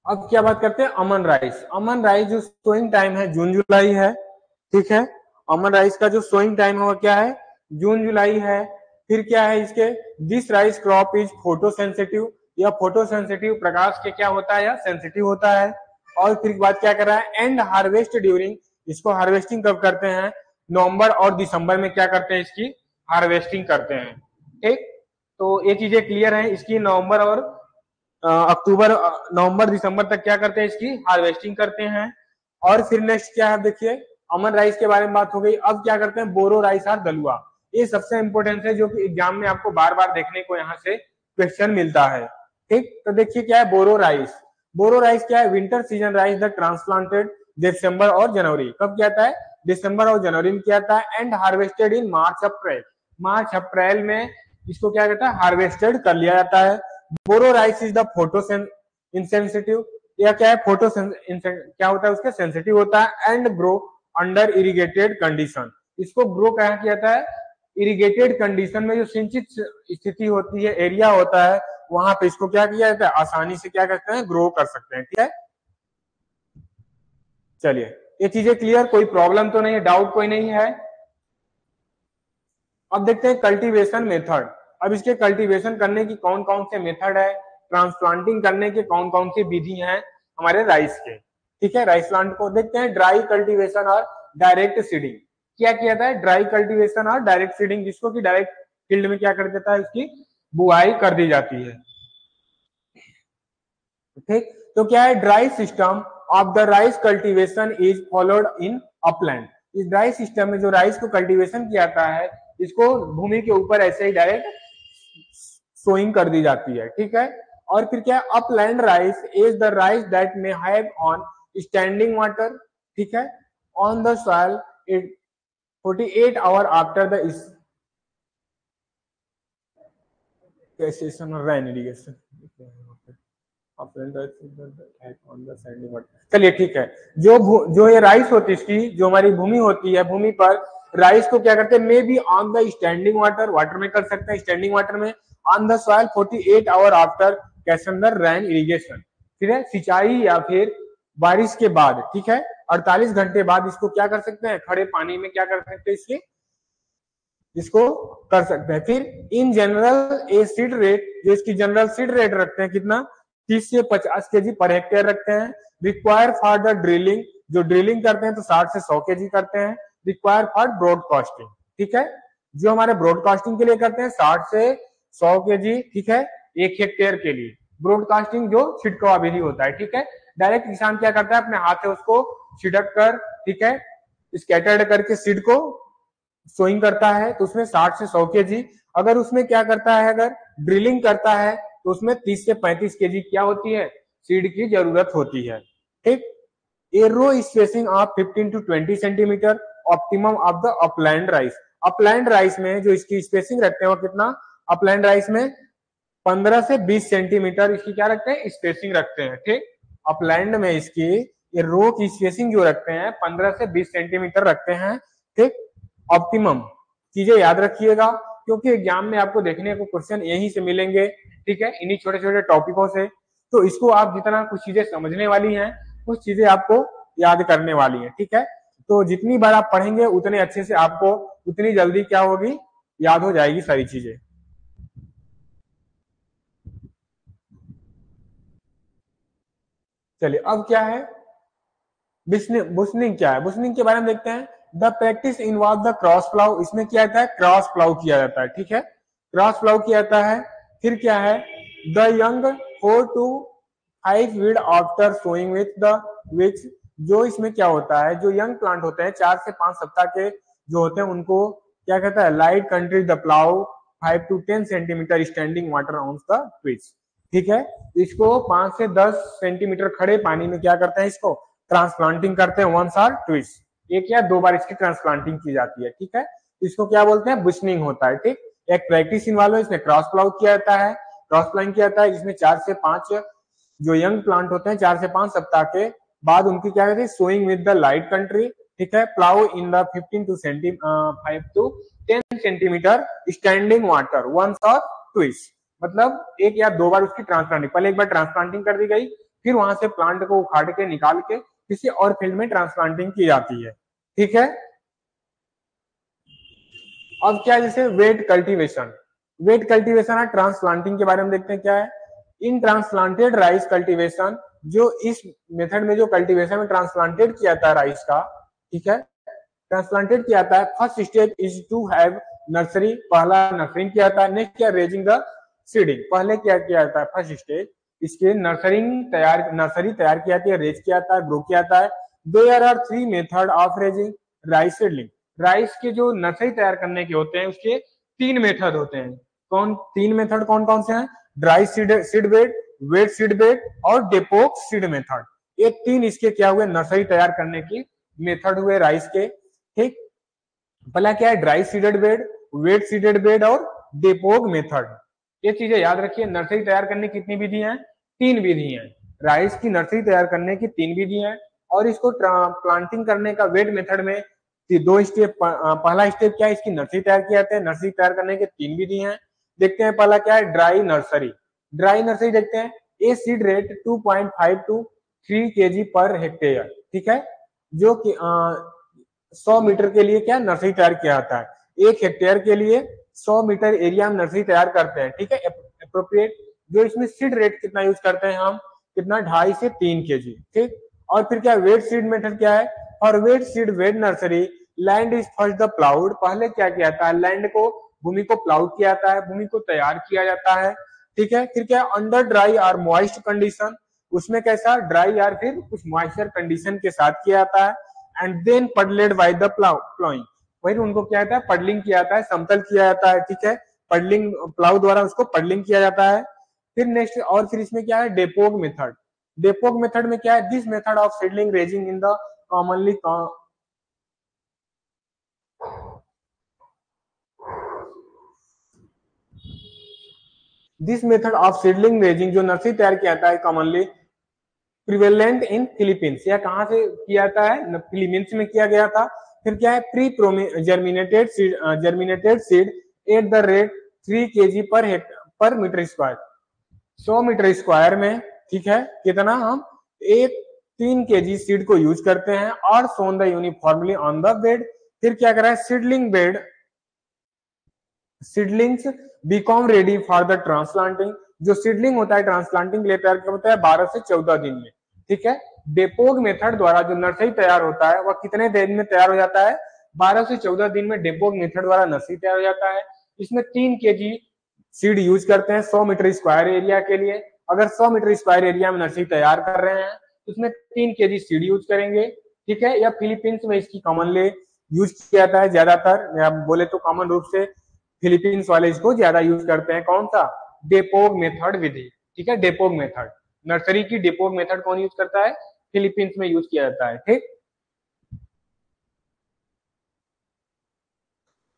अब क्या बात करते हैं, अमन राइस। अमन राइस जो सोइंग टाइम है जून जुलाई है, ठीक है। अमन राइस का जो सोइंग टाइम है वो क्या है, जून जुलाई है। फिर क्या है इसके, this rice crop is photo sensitive, या फोटो सेंसिटिव, प्रकाश के क्या होता है या सेंसिटिव होता है। और फिर बात क्या कर रहा है, एंड हार्वेस्ट ड्यूरिंग, इसको हार्वेस्टिंग कब करते हैं, नवंबर और दिसंबर में क्या करते हैं, इसकी हार्वेस्टिंग करते हैं, ठीक। तो ये चीजें क्लियर है, इसकी नवंबर और अक्टूबर, नवंबर दिसंबर तक क्या करते हैं, इसकी हार्वेस्टिंग करते हैं। और फिर नेक्स्ट क्या है, देखिए अमन राइस के बारे में बात हो गई। अब क्या करते हैं, बोरो राइस और दलुआ, ये सबसे इंपॉर्टेंट है जो कि एग्जाम में आपको बार बार देखने को यहाँ से क्वेश्चन मिलता है, ठीक। तो देखिए क्या है, बोरो राइस। बोरो राइस क्या है, winter season rice the transplanted December और जनवरी, कब किया जाता है, दिसंबर और जनवरी में किया जाता है। एंड हार्वेस्टेड इन मार्च अप्रैल, मार्च अप्रैल में इसको क्या कहता है, हार्वेस्टेड कर लिया जाता है। Boro rice is the photo insensitive, या क्या है, फोटो क्या होता है उसके, सेंसिटिव होता है। And grow under irrigated condition, इसको ग्रो क्या किया जाता है, इरिगेटेड कंडीशन में जो सिंचित स्थिति होती है, एरिया होता है, वहां पे इसको क्या किया जाता है, आसानी से क्या करते हैं, ग्रो कर सकते हैं, ठीक है। चलिए ये चीजें क्लियर, कोई प्रॉब्लम तो नहीं है, डाउट कोई नहीं है। अब देखते हैं कल्टीवेशन मेथड। अब इसके कल्टीवेशन करने की कौन कौन से मेथड है, ट्रांसप्लांटिंग करने के कौन कौन सी विधि हैं हमारे राइस के। ठीक है, राइस प्लांट को देखते हैं, ड्राई कल्टीवेशन और डायरेक्ट सीडिंग। क्या किया जाता है, ड्राई कल्टीवेशन और डायरेक्ट सीडिंग, जिसको कि डायरेक्ट फील्ड में क्या कर देता है, उसकी बुआई कर दी जाती है। ठीक, तो क्या है, dry system of the rice cultivation is followed in upland. इस ड्राई सिस्टम में जो राइस को कल्टीवेशन किया जाता है, इसको भूमि के ऊपर ऐसे ही डायरेक्ट सोइंग कर दी जाती है। ठीक है, और फिर क्या, upland rice is the rice that may have on standing water. ठीक है, on the soil it 48 hour after the rain irrigation. चलिए ठीक है, जो ये राइस होती है, इसकी जो हमारी भूमि होती है, भूमि पर राइस को क्या करते हैं, may be on the standing water, water में कर सकते हैं, स्टैंडिंग वाटर में, on the soil 48 hour after कैसे अंदर रैन इरिगेशन, फिर है सिंचाई या फिर बारिश के बाद। ठीक है, 48 घंटे बाद इसको क्या कर सकते हैं, खड़े पानी में क्या कर सकते हैं, इसको कर सकते हैं। फिर in general a seed rate, जो इसकी जनरल सीड रेट रखते हैं कितना, 30 से 50 केजी पर हेक्टेयर रखते हैं। रिक्वायर फॉर द ड्रिलिंग, जो ड्रिलिंग करते हैं तो 60 से 100 केजी करते हैं। रिक्वायर फॉर ब्रॉडकास्टिंग, ठीक है, जो हमारे ब्रॉडकास्टिंग के लिए करते हैं 60 से 100 केजी। ठीक है, 1 हेक्टेयर के लिए ब्रॉडकास्टिंग जो छिड़काव विधि होता है। ठीक है, डायरेक्ट किसान क्या करता है, अपने हाथ से उसको छिड़क कर, ठीक है, स्कैटर्ड करके सीड को सोइंग करता है, तो उसमें 60 से 100 केजी। अगर उसमें क्या करता है, अगर ड्रिलिंग करता है तो उसमें 30 से 35 केजी क्या होती है, सीड की जरूरत होती है। ठीक, a row spacing of 15 to 20 centimetre, optimum of the upland rice. Upland rice में जो इसकी स्पेसिंग रखते हैं वो कितना, अपलैंड राइस में 15 से 20 सेंटीमीटर इसकी क्या रखते हैं, स्पेसिंग रखते हैं। ठीक, अपलैंड में इसकी ये रो की स्पेसिंग जो रखते हैं 15 से 20 सेंटीमीटर रखते हैं। ठीक, ऑप्टिमम चीजें याद रखिएगा, क्योंकि एग्जाम में आपको देखने को क्वेश्चन यहीं से मिलेंगे। ठीक है, इन्हीं छोटे छोटे टॉपिकों से, तो इसको आप जितना कुछ चीजें समझने वाली हैं, कुछ चीजें आपको याद करने वाली हैं। ठीक है, तो जितनी बार आप पढ़ेंगे उतने अच्छे से आपको उतनी जल्दी क्या होगी, याद हो जाएगी सारी चीजें। चलिए अब क्या है, बुशनिंग क्या है, बुशनिंग के बारे में देखते हैं। The practice involve the cross plough, इसमें क्या जाता है, क्रॉस प्लाउ किया जाता है। ठीक है, क्रॉस प्लाउ किया जाता है। फिर क्या है, the young 4 to 5 weed after sowing with the which, जो इसमें क्या होता है, जो यंग प्लांट होते हैं 4 से 5 सप्ताह के जो होते हैं, उनको क्या कहता है, light country the plough 5 to 10 centimetre standing water on the Twitch. ठीक है, इसको 5 से 10 सेंटीमीटर खड़े पानी में क्या करते हैं, इसको ट्रांसप्लांटिंग करते हैं, वंस और ट्विस, एक या 2 बार इसकी ट्रांसप्लांटिंग की जाती है। ठीक है, इसको क्या बोलते हैं, बुशनिंग होता है। ठीक, एक प्रैक्टिस इन्वॉल्व है, इसमें क्रॉस प्लाउ किया जाता है, क्रॉस प्लाइंग किया जाता है, जिसमें 4 से 5 जो यंग प्लांट होते हैं 4 से 5 सप्ताह के बाद उनकी क्या कहते हैं, sowing with the light country. ठीक है, plough in the 15 to 5 to 10 centimetre standing water once और ट्विस, मतलब 1 या 2 बार उसकी ट्रांसप्लांटिंग, पहले एक बार ट्रांसप्लांटिंग कर दी गई, फिर वहां से प्लांट को उखाड़ के निकाल के किसी और फील्ड में ट्रांसप्लांटिंग की जाती है। ठीक है, अब क्या है, जैसे वेट कल्टीवेशन, वेट कल्टीवेशन और ट्रांसप्लांटिंग के बारे में देखते हैं क्या है। इन ट्रांसप्लांटेड राइस कल्टीवेशन, जो इस मेथड में जो कल्टीवेशन में ट्रांसप्लांटेड किया जाता है राइस का, ठीक है, ट्रांसप्लांटेड किया जाता है, first step is to have nursery, पहला नर्सरिंग किया जाता है। नेक्स्ट क्या, रेजिंग द सीडिंग, पहले क्या किया जाता है, फर्स्ट स्टेज इसके नर्सरी तैयार की जाती है, रेज किया जाता है, ग्रो किया जाता है। There are 3 method of raising rice seedling, rice के जो नर्सरी तैयार करने के होते हैं उसके 3 मेथड होते हैं। कौन 3 मेथड कौन कौन से हैं, dry seed bed, wet seed bed और डेपोक सीड मेथड। ये 3 इसके क्या हुए, नर्सरी तैयार करने की मेथड हुए राइस के। ठीक, पहला क्या है, dry seeded bed, wet seeded bed और डेपोग मेथड। ये चीजें याद रखिए, नर्सरी तैयार करने की कितनी विधि है, 3 विधि है। राइस की नर्सरी तैयार करने की 3 विधि है, और इसको प्लांटिंग करने का वेट मेथड में 2 स्टेप। पहला स्टेप क्या है, इसकी नर्सरी तैयार किया जाता है, नर्सरी तैयार करने के 3 विधि है। देखते हैं पहला क्या है, ड्राई नर्सरी। ड्राई नर्सरी देखते हैं, a seed rate 2.5 to 3 kg per hectare. ठीक है, जो कि 100 मीटर के लिए क्या नर्सरी तैयार किया जाता है। 1 हेक्टेयर के लिए 100 मीटर एरिया में नर्सरी तैयार करते हैं, ठीक है। अप्रोप्रिएट जो इसमें सीड रेट कितना यूज करते हैं हम, कितना 2.5 से 3 केजी, ठीक। और फिर क्या वेट सीड मेथड क्या है, और wet seed wet nursery land is first the ploughed, पहले क्या किया जाता है, लैंड को भूमि को प्लाउड किया जाता है, भूमि को तैयार किया जाता है, ठीक है। फिर क्या अंडर ड्राई और मॉइस्ट कंडीशन, उसमें कैसा ड्राई या फिर कुछ मॉइस्चर कंडीशन के साथ किया जाता है, and then पडलेड by the ploughing, वही उनको क्या जाता है पडलिंग किया जाता है, समतल किया जाता है, ठीक है। पडलिंग प्लाउ द्वारा उसको पडलिंग किया जाता है। फिर नेक्स्ट और फिर इसमें क्या है डेपोग मेथड। डेपोग मेथड में क्या है, this method of seedling raising in the commonly this method of seedling raising जो नर्सरी तैयार किया जाता है कॉमनली प्रिवेलेंट इन फिलीपींस, यह कहां से किया जाता है, फिलीपींस में किया गया था। फिर क्या है pre germinated seed at the rate 3 KG पर मीटर स्क्वायर, 100 मीटर स्क्वायर में, ठीक है, कितना हम एक 3 केजी सीड को यूज करते हैं और sown the uniformly on the bed. फिर क्या करा है seedling bed, seedlings become ready for the transplanting, जो सीडलिंग होता है ट्रांसप्लांटिंग के लिए तैयार किया होता है 12 से 14 दिन में, ठीक है। डेपोग मेथड द्वारा जो नर्सरी तैयार होता है वह कितने दिन में तैयार हो जाता है, 12 से 14 दिन में डेपोग मेथड द्वारा नर्सरी तैयार हो जाता है। इसमें 3 केजी सीड यूज करते हैं 100 मीटर स्क्वायर एरिया के लिए। अगर 100 मीटर स्क्वायर एरिया में नर्सरी तैयार कर रहे हैं तो उसमें 3 केजी सीड यूज करेंगे, ठीक है। या फिलीपींस में इसकी कॉमनली यूज किया जाता है ज्यादातर, या बोले तो कॉमन रूप से फिलीपींस वाले इसको ज्यादा यूज करते हैं, कौन सा, डेपोग मेथड विधि, ठीक है। डेपोग मेथड नर्सरी की डेपोग मेथड कौन यूज करता है, फिलीपींस में यूज किया जाता है, ठीक।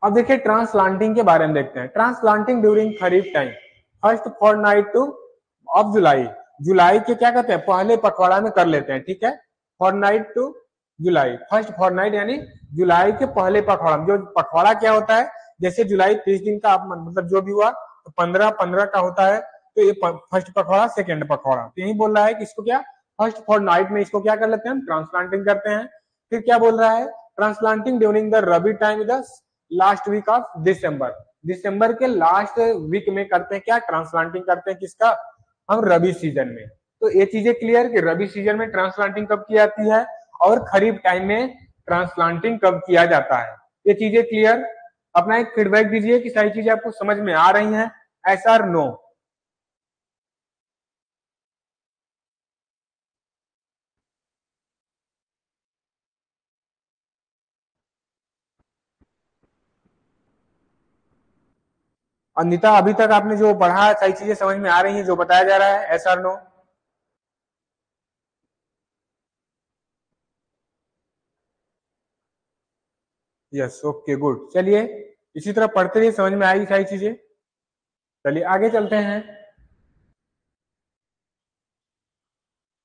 अब देखिए ट्रांसप्लांटिंग के बारे में देखते हैं। Transplanting during kharif time first fortnight to of July, जुलाई के क्या कहते हैं पहले पखवाड़ा में कर लेते हैं, ठीक है। Fortnight to July, first fortnight यानी जुलाई के पहले पखवाड़ा में। जो पखवाड़ा क्या होता है, जैसे जुलाई 30 दिन का आप मतलब जो भी हुआ तो 15-15 का होता है, तो ये फर्स्ट पखवाड़ा सेकेंड पखवाड़ा, तो यही बोल रहा है कि इसको क्या फर्स्ट फॉरनाइट में इसको क्या कर लेते हैं हम ट्रांसप्लांटिंग करते हैं। फिर क्या बोल रहा है transplanting during the rabi time the last week of December, दिसंबर के लास्ट वीक में करते हैं क्या ट्रांसप्लांटिंग करते हैं किसका, हम रबी सीजन में। तो ये चीजें क्लियर कि रबी सीजन में ट्रांसप्लांटिंग कब की जाती है और खरीफ टाइम में ट्रांसप्लांटिंग कब किया जाता है, ये चीजें क्लियर। अपना एक फीडबैक दीजिए कि सारी चीजें आपको समझ में आ रही हैं, ऐसा और नो। अनिता अभी तक आपने जो पढ़ा है सारी चीजें समझ में आ रही हैं जो बताया जा रहा है, ऐसा और नो। यस ओके गुड, चलिए इसी तरह पढ़ते रहिए, समझ में आएगी सारी चीजें। चलिए आगे चलते हैं।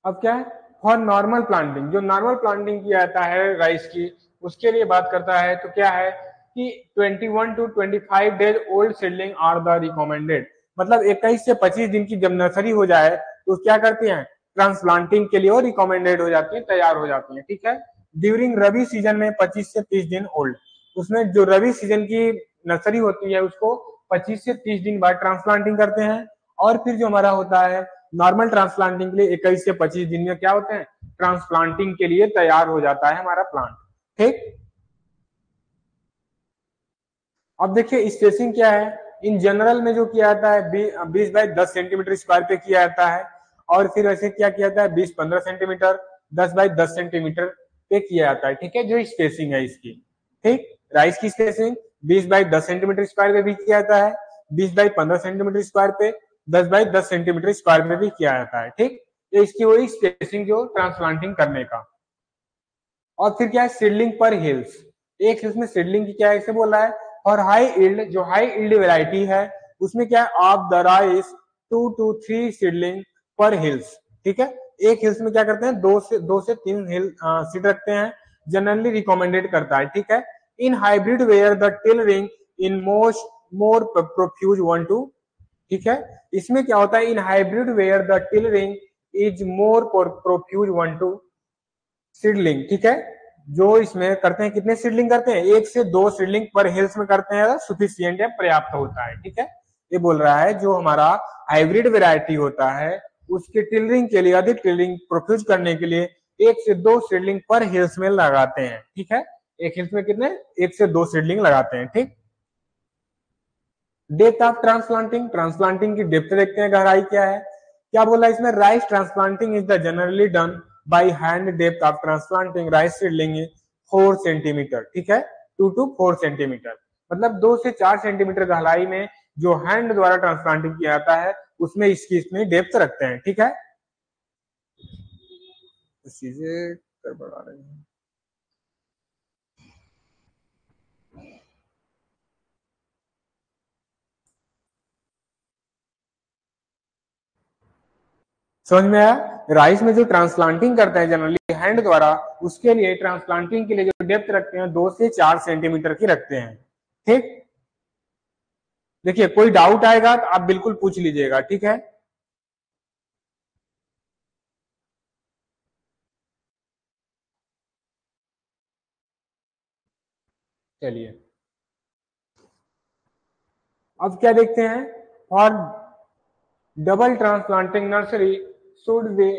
अब क्या है फॉर नॉर्मल प्लांटिंग, जो नॉर्मल प्लांटिंग किया जाता है राइस की उसके लिए बात करता है, तो क्या है कि 21 to 25 days old seedling are the recommended, मतलब 21 से 25 दिन की जब नर्सरी हो जाए तो क्या करते हैं ट्रांसप्लांटिंग के लिए वो रिकमेंडेड हो जाती है, तैयार हो जाती है, ठीक है। ड्यूरिंग रबी सीजन में 25 से 30 दिन ओल्ड, उसमें जो रबी सीजन की नर्सरी होती है उसको 25 से 30 दिन बाद ट्रांसप्लांटिंग करते हैं। और फिर जो हमारा होता है नॉर्मल ट्रांसप्लांटिंग के लिए 21 से 25 दिन में क्या होते हैं ट्रांसप्लांटिंग के लिए तैयार हो जाता है हमारा प्लांट, ठीक। अब देखिए स्पेसिंग क्या है, इन जनरल में जो किया जाता है 20 बाई 10 सेंटीमीटर स्क्वायर पे किया जाता है, और फिर ऐसे क्या किया जाता है 20-15 सेंटीमीटर 10 बाई 10 सेंटीमीटर पे किया जाता है, ठीक है, जो स्पेसिंग है इसकी, ठीक। राइस की स्पेसिंग 20 बाई 10 सेंटीमीटर स्क्वायर पे भी किया जाता है, 20 बाई 15 सेंटीमीटर स्क्वायर पे, 10 बाई 10 सेंटीमीटर स्क्वायर पे भी किया जाता है, ठीक। ये इसकी वही स्पेसिंग जो ट्रांसप्लांटिंग करने का। और फिर क्या है सीडलिंग पर हिल्स, एक इसमें सीडलिंग की क्या है इसे बोला है, और हाई इल्ड, जो हाई इल्ड वेराइटी है उसमें क्या है of the rice 2 to 3 seedling पर हिल्स, ठीक है। एक हिल्स में क्या करते हैं 2 से 3 हिल सीड रखते हैं, जनरली रिकमेंडेड करता है, ठीक है। In hybrid where the tillering in most more profuse 1-2, ठीक है। इसमें क्या होता है in hybrid where the tillering is more profuse 1-2 seedling, ठीक है। जो इसमें करते हैं, कितने सीडलिंग करते हैं, 1 से 2 सीडलिंग पर हिल्स में करते हैं, सफिशिएंट है, पर्याप्त होता है। ठीक है, ये बोल रहा है जो हमारा हाइब्रिड वेराइटी होता है उसके टिलरिंग के लिए, अधिक टिलरिंग प्रोड्यूस करने के लिए 1 से 2 सीडलिंग पर हिल्स में लगाते हैं। ठीक है, एक हिल्स में कितने, 1 से 2 सीडलिंग लगाते हैं। ठीक, डेप्थ ऑफ ट्रांसप्लांटिंग, ट्रांसप्लांटिंग की डेप्थ देखते हैं, गहराई क्या है। क्या बोला इसमें, rice transplanting is the generally done by hand, depth of transplanting rice seedling 4 centimetre. ठीक है, 2 to 4 सेंटीमीटर, मतलब 2 से 4 सेंटीमीटर गहराई में जो हैंड द्वारा ट्रांसप्लांटिंग किया जाता है उसमें इसकी इसमें डेप्थ रखते हैं। ठीक है, चीजें गड़बड़ा रही हैं। समझ में आया। राइस में जो ट्रांसप्लांटिंग करते हैं जनरली हैंड द्वारा, उसके लिए ट्रांसप्लांटिंग के लिए जो डेप्थ रखते हैं 2 से 4 सेंटीमीटर की रखते हैं। ठीक, देखिए कोई डाउट आएगा तो आप बिल्कुल पूछ लीजिएगा। ठीक है, चलिए अब क्या देखते हैं, for double transplanting nursery should be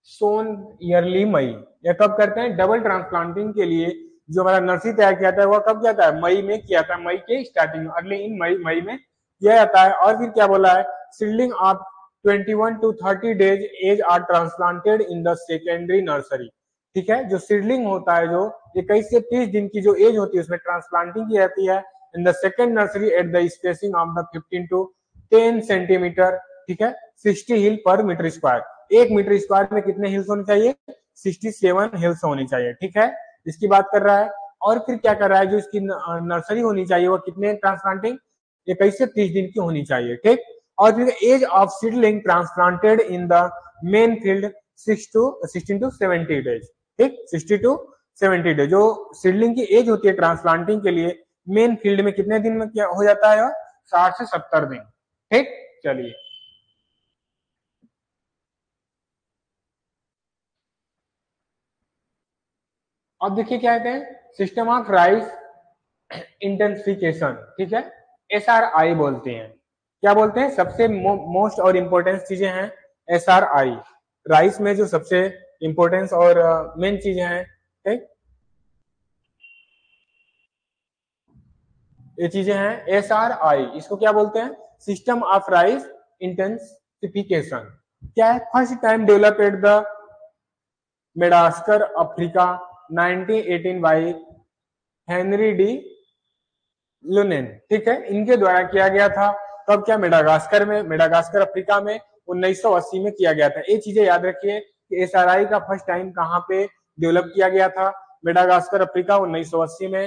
sown early May. या कब करते हैं, डबल ट्रांसप्लांटिंग के लिए जो हमारा नर्सरी तैयार किया था, वह कब किया था, मई में किया था, मई के स्टार्टिंग में, अर्ली इन मई, मई में किया जाता है। और फिर क्या बोला है, seedling of 21 to 30 days age are transplanted in the secondary nursery. ठीक है, जो सीडलिंग होता है जो 21 से 30 दिन की जो एज होती है उसमें ट्रांसप्लांटिंग की जाती है in the second nursery at the spacing of the 15 to 10 centimetre. ठीक है, 60 हिल पर मीटर स्क्वायर, 1 मीटर स्क्वायर में कितने हिल्स होने चाहिए, 67 हिल्स होनी चाहिए। ठीक है, इसकी बात कर रहा है। और फिर क्या कर रहा है, जो इसकी नर्सरी होनी चाहिए वो कितने ट्रांसप्लांटिंग, 21 से 30 दिन की होनी चाहिए। ठीक, और फिर age of seedling transplanted in the main field 16 to 70 days. ठीक, 60 to 70 डेज जो सीडलिंग की एज होती है ट्रांसप्लांटिंग के लिए मेन फील्ड में कितने दिन में क्या हो जाता है, 60 से 70 दिन। ठीक, चलिए अब देखिए क्या कहते हैं, सिस्टम ऑफ राइस इंटेंसिफिकेशन। ठीक है, SRI बोलते हैं। क्या बोलते हैं, सबसे मोस्ट और इम्पोर्टेंट चीजें हैं SRI, राइस में जो सबसे इम्पोर्टेंस और मेन चीजें हैं। ठीक, ये चीजें हैं SRI, इसको क्या बोलते हैं, सिस्टम ऑफ राइस इंटेंसिफिकेशन। क्या है, first time develop at the Madagascar Africa 1918 by Henri de Laulanie. ठीक है, इनके द्वारा किया गया था। तब क्या, मेडागास्कर में, मेडागास्कर अफ्रीका में 1980 में किया गया था। ये चीजें याद रखिए कि SRI का फर्स्ट टाइम कहाँ पे डेवलप किया गया था, मेडागास्कर अफ्रीका 1980 में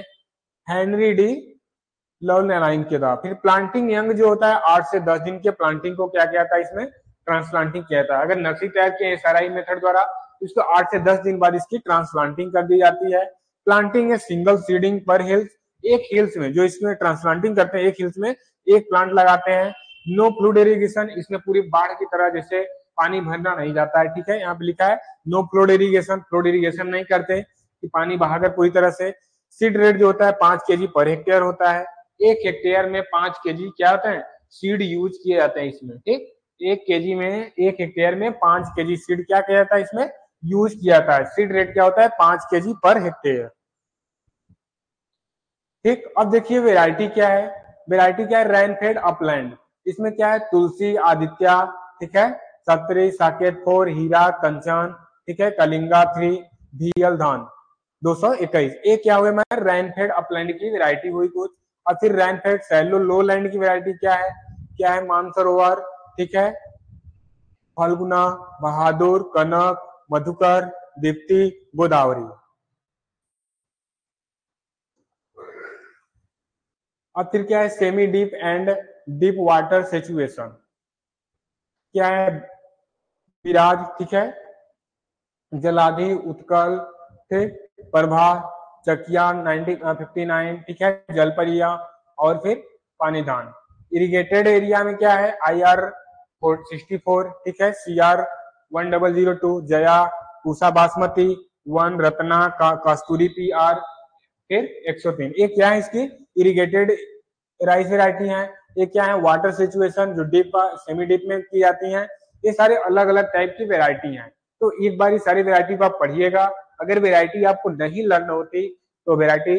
हेनरी डी लुनेन के द्वारा। फिर प्लांटिंग यंग जो होता है 8 से 10 दिन के प्लांटिंग को क्या किया था, इसमें ट्रांसप्लांटिंग किया था। अगर नर्सरी तैयार किए SRI मेथड द्वारा तो इसको 8 से 10 दिन बाद इसकी ट्रांसप्लांटिंग कर दी जाती है। प्लांटिंग है सिंगल सीडिंग पर हिल्स, एक हिल्स में जो इसमें ट्रांसप्लांटिंग करते हैं एक हिल्स में एक प्लांट लगाते हैं। नो फ्लूड इरिगेशन, इसमें पूरी बाढ़ की तरह जैसे पानी भरना नहीं जाता है। ठीक है, यहाँ पे लिखा है no flood irrigation, flood irrigation नहीं करते कि पानी बहाकर पूरी तरह से। सीड रेट जो होता है 5 kg पर हेक्टेयर होता है, 1 हेक्टेयर में 5 kg क्या होता है, सीड यूज किए जाते हैं इसमें। ठीक, 1 kg में, 1 हेक्टेयर में 5 kg सीड क्या किया जाता है इसमें यूज किया जाता है। सीड रेट क्या होता है, 5 kg पर हेक्टेयर। ठीक, अब देखिए वेराइटी क्या है, वेराइटी क्या है, रैनफेड अपलैंड। इसमें क्या है, तुलसी, आदित्य, ठीक है, सत्री, साकेत 4, हीरा, कंचन, ठीक है, कलिंगा 3, भीयल धान 221। एक क्या हुए मैं, रैनफेड अपलैंड की वेराइटी हुई कुछ। और फिर रैनफेड सैलो लो लैंड की वेराइटी क्या है, मानसरोवर, ठीक है, फल्गुना, बहादुर, कनक, मधुकर, दीप्ति, गोदावरी। अब फिर क्या है, semi deep and deep water situation, क्या है, विराज, ठीक है, जलाधि, उत्कल, ठीक, प्रभा, चकिया 1959, ठीक है, जलपरिया, और फिर पानीधान। इरिगेटेड एरिया में क्या है, IR 64, ठीक है, CR 1002, जया, पूसा बासमती, 1 रत्ना का कस्तूरी PR, फिर 103। ये क्या है इसकी इरिगेटेड राइस वेराइटी है। ये क्या है वाटर सिचुएशन जो डीप सेमी डीप में की जाती हैं। ये सारे अलग अलग टाइप की वेराइटी हैं। तो एक बार ये सारी वेराइटी को आप पढ़िएगा। अगर वेराइटी आपको नहीं लर्न होती तो वेराइटी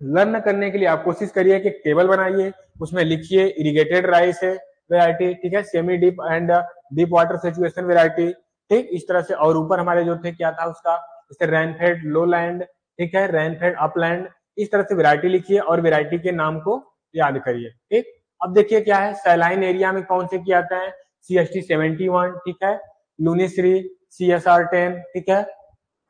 लर्न करने के लिए आप कोशिश करिए कि टेबल बनाइए, उसमें लिखिए इरिगेटेड राइस है वेराइटी, ठीक है, semi deep and deep water situation variety, ठीक इस तरह से। और ऊपर हमारे जो थे क्या था उसका, जैसे रेनफेड लो लैंड, ठीक है, रेनफेड अपलैंड, इस तरह से वेराइटी लिखिए और वेराइटी के नाम को याद करिए, ठीक। अब देखिए क्या है सैलाइन एरिया में कौन से किया जाता है, CST 71, ठीक है, लुनिश्री CSR 10, ठीक है,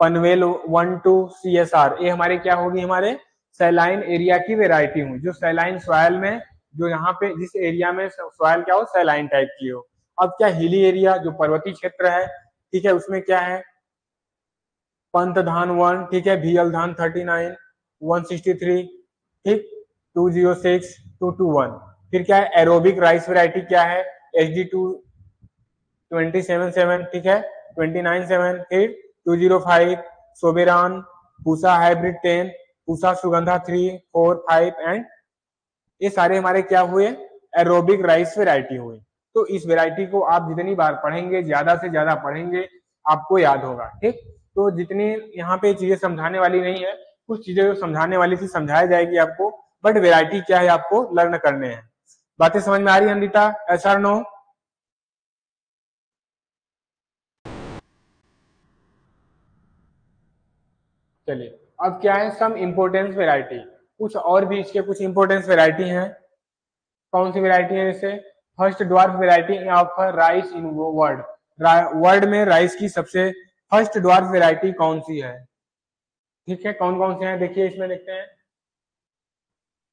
पनवेल 1-2 CSR, ये हमारे क्या होगी हमारे सैलाइन एरिया की वेराइटी हूँ, जो सैलाइन सॉइल में, जो यहाँ पे जिस एरिया में सॉइल क्या हो सैलाइन टाइप की हो। अब क्या हिली एरिया जो पर्वतीय क्षेत्र है, ठीक है, उसमें क्या है पंत धान 1, ठीक है, VL धान 39, 163, ठीक, 206, 221। फिर क्या है एरोबिक राइस वेराइटी क्या है HD2 27-7, ठीक है, 29-7, फिर 205 सोबेरान, पूसा हाइब्रिड 10, पूसा सुगंधा 3, 4, 5 एंड ये सारे हमारे क्या हुए एरोबिक राइस वेराइटी हुई। तो इस वेराइटी को आप जितनी बार पढ़ेंगे ज्यादा से ज्यादा पढ़ेंगे आपको याद होगा, ठीक। तो जितनी यहाँ पे चीजें समझाने वाली नहीं है, कुछ चीजें जो समझाने वाली थी समझाई जाएगी आपको, बट वेराइटी क्या है आपको लर्न करने हैं। बातें समझ में आ रही है अनिता, एस आर नो? चलिए अब क्या है सम इम्पोर्टेंस वेराइटी, कुछ और भी इसके कुछ इंपोर्टेंस वेराइटी हैं। कौन सी वेराइटी है जैसे first dwarf variety of rice in world, world में राइस की सबसे फर्स्ट ड्वार्फ वेराइटी कौन सी है, ठीक है, कौन कौन से हैं देखिए इसमें देखते हैं।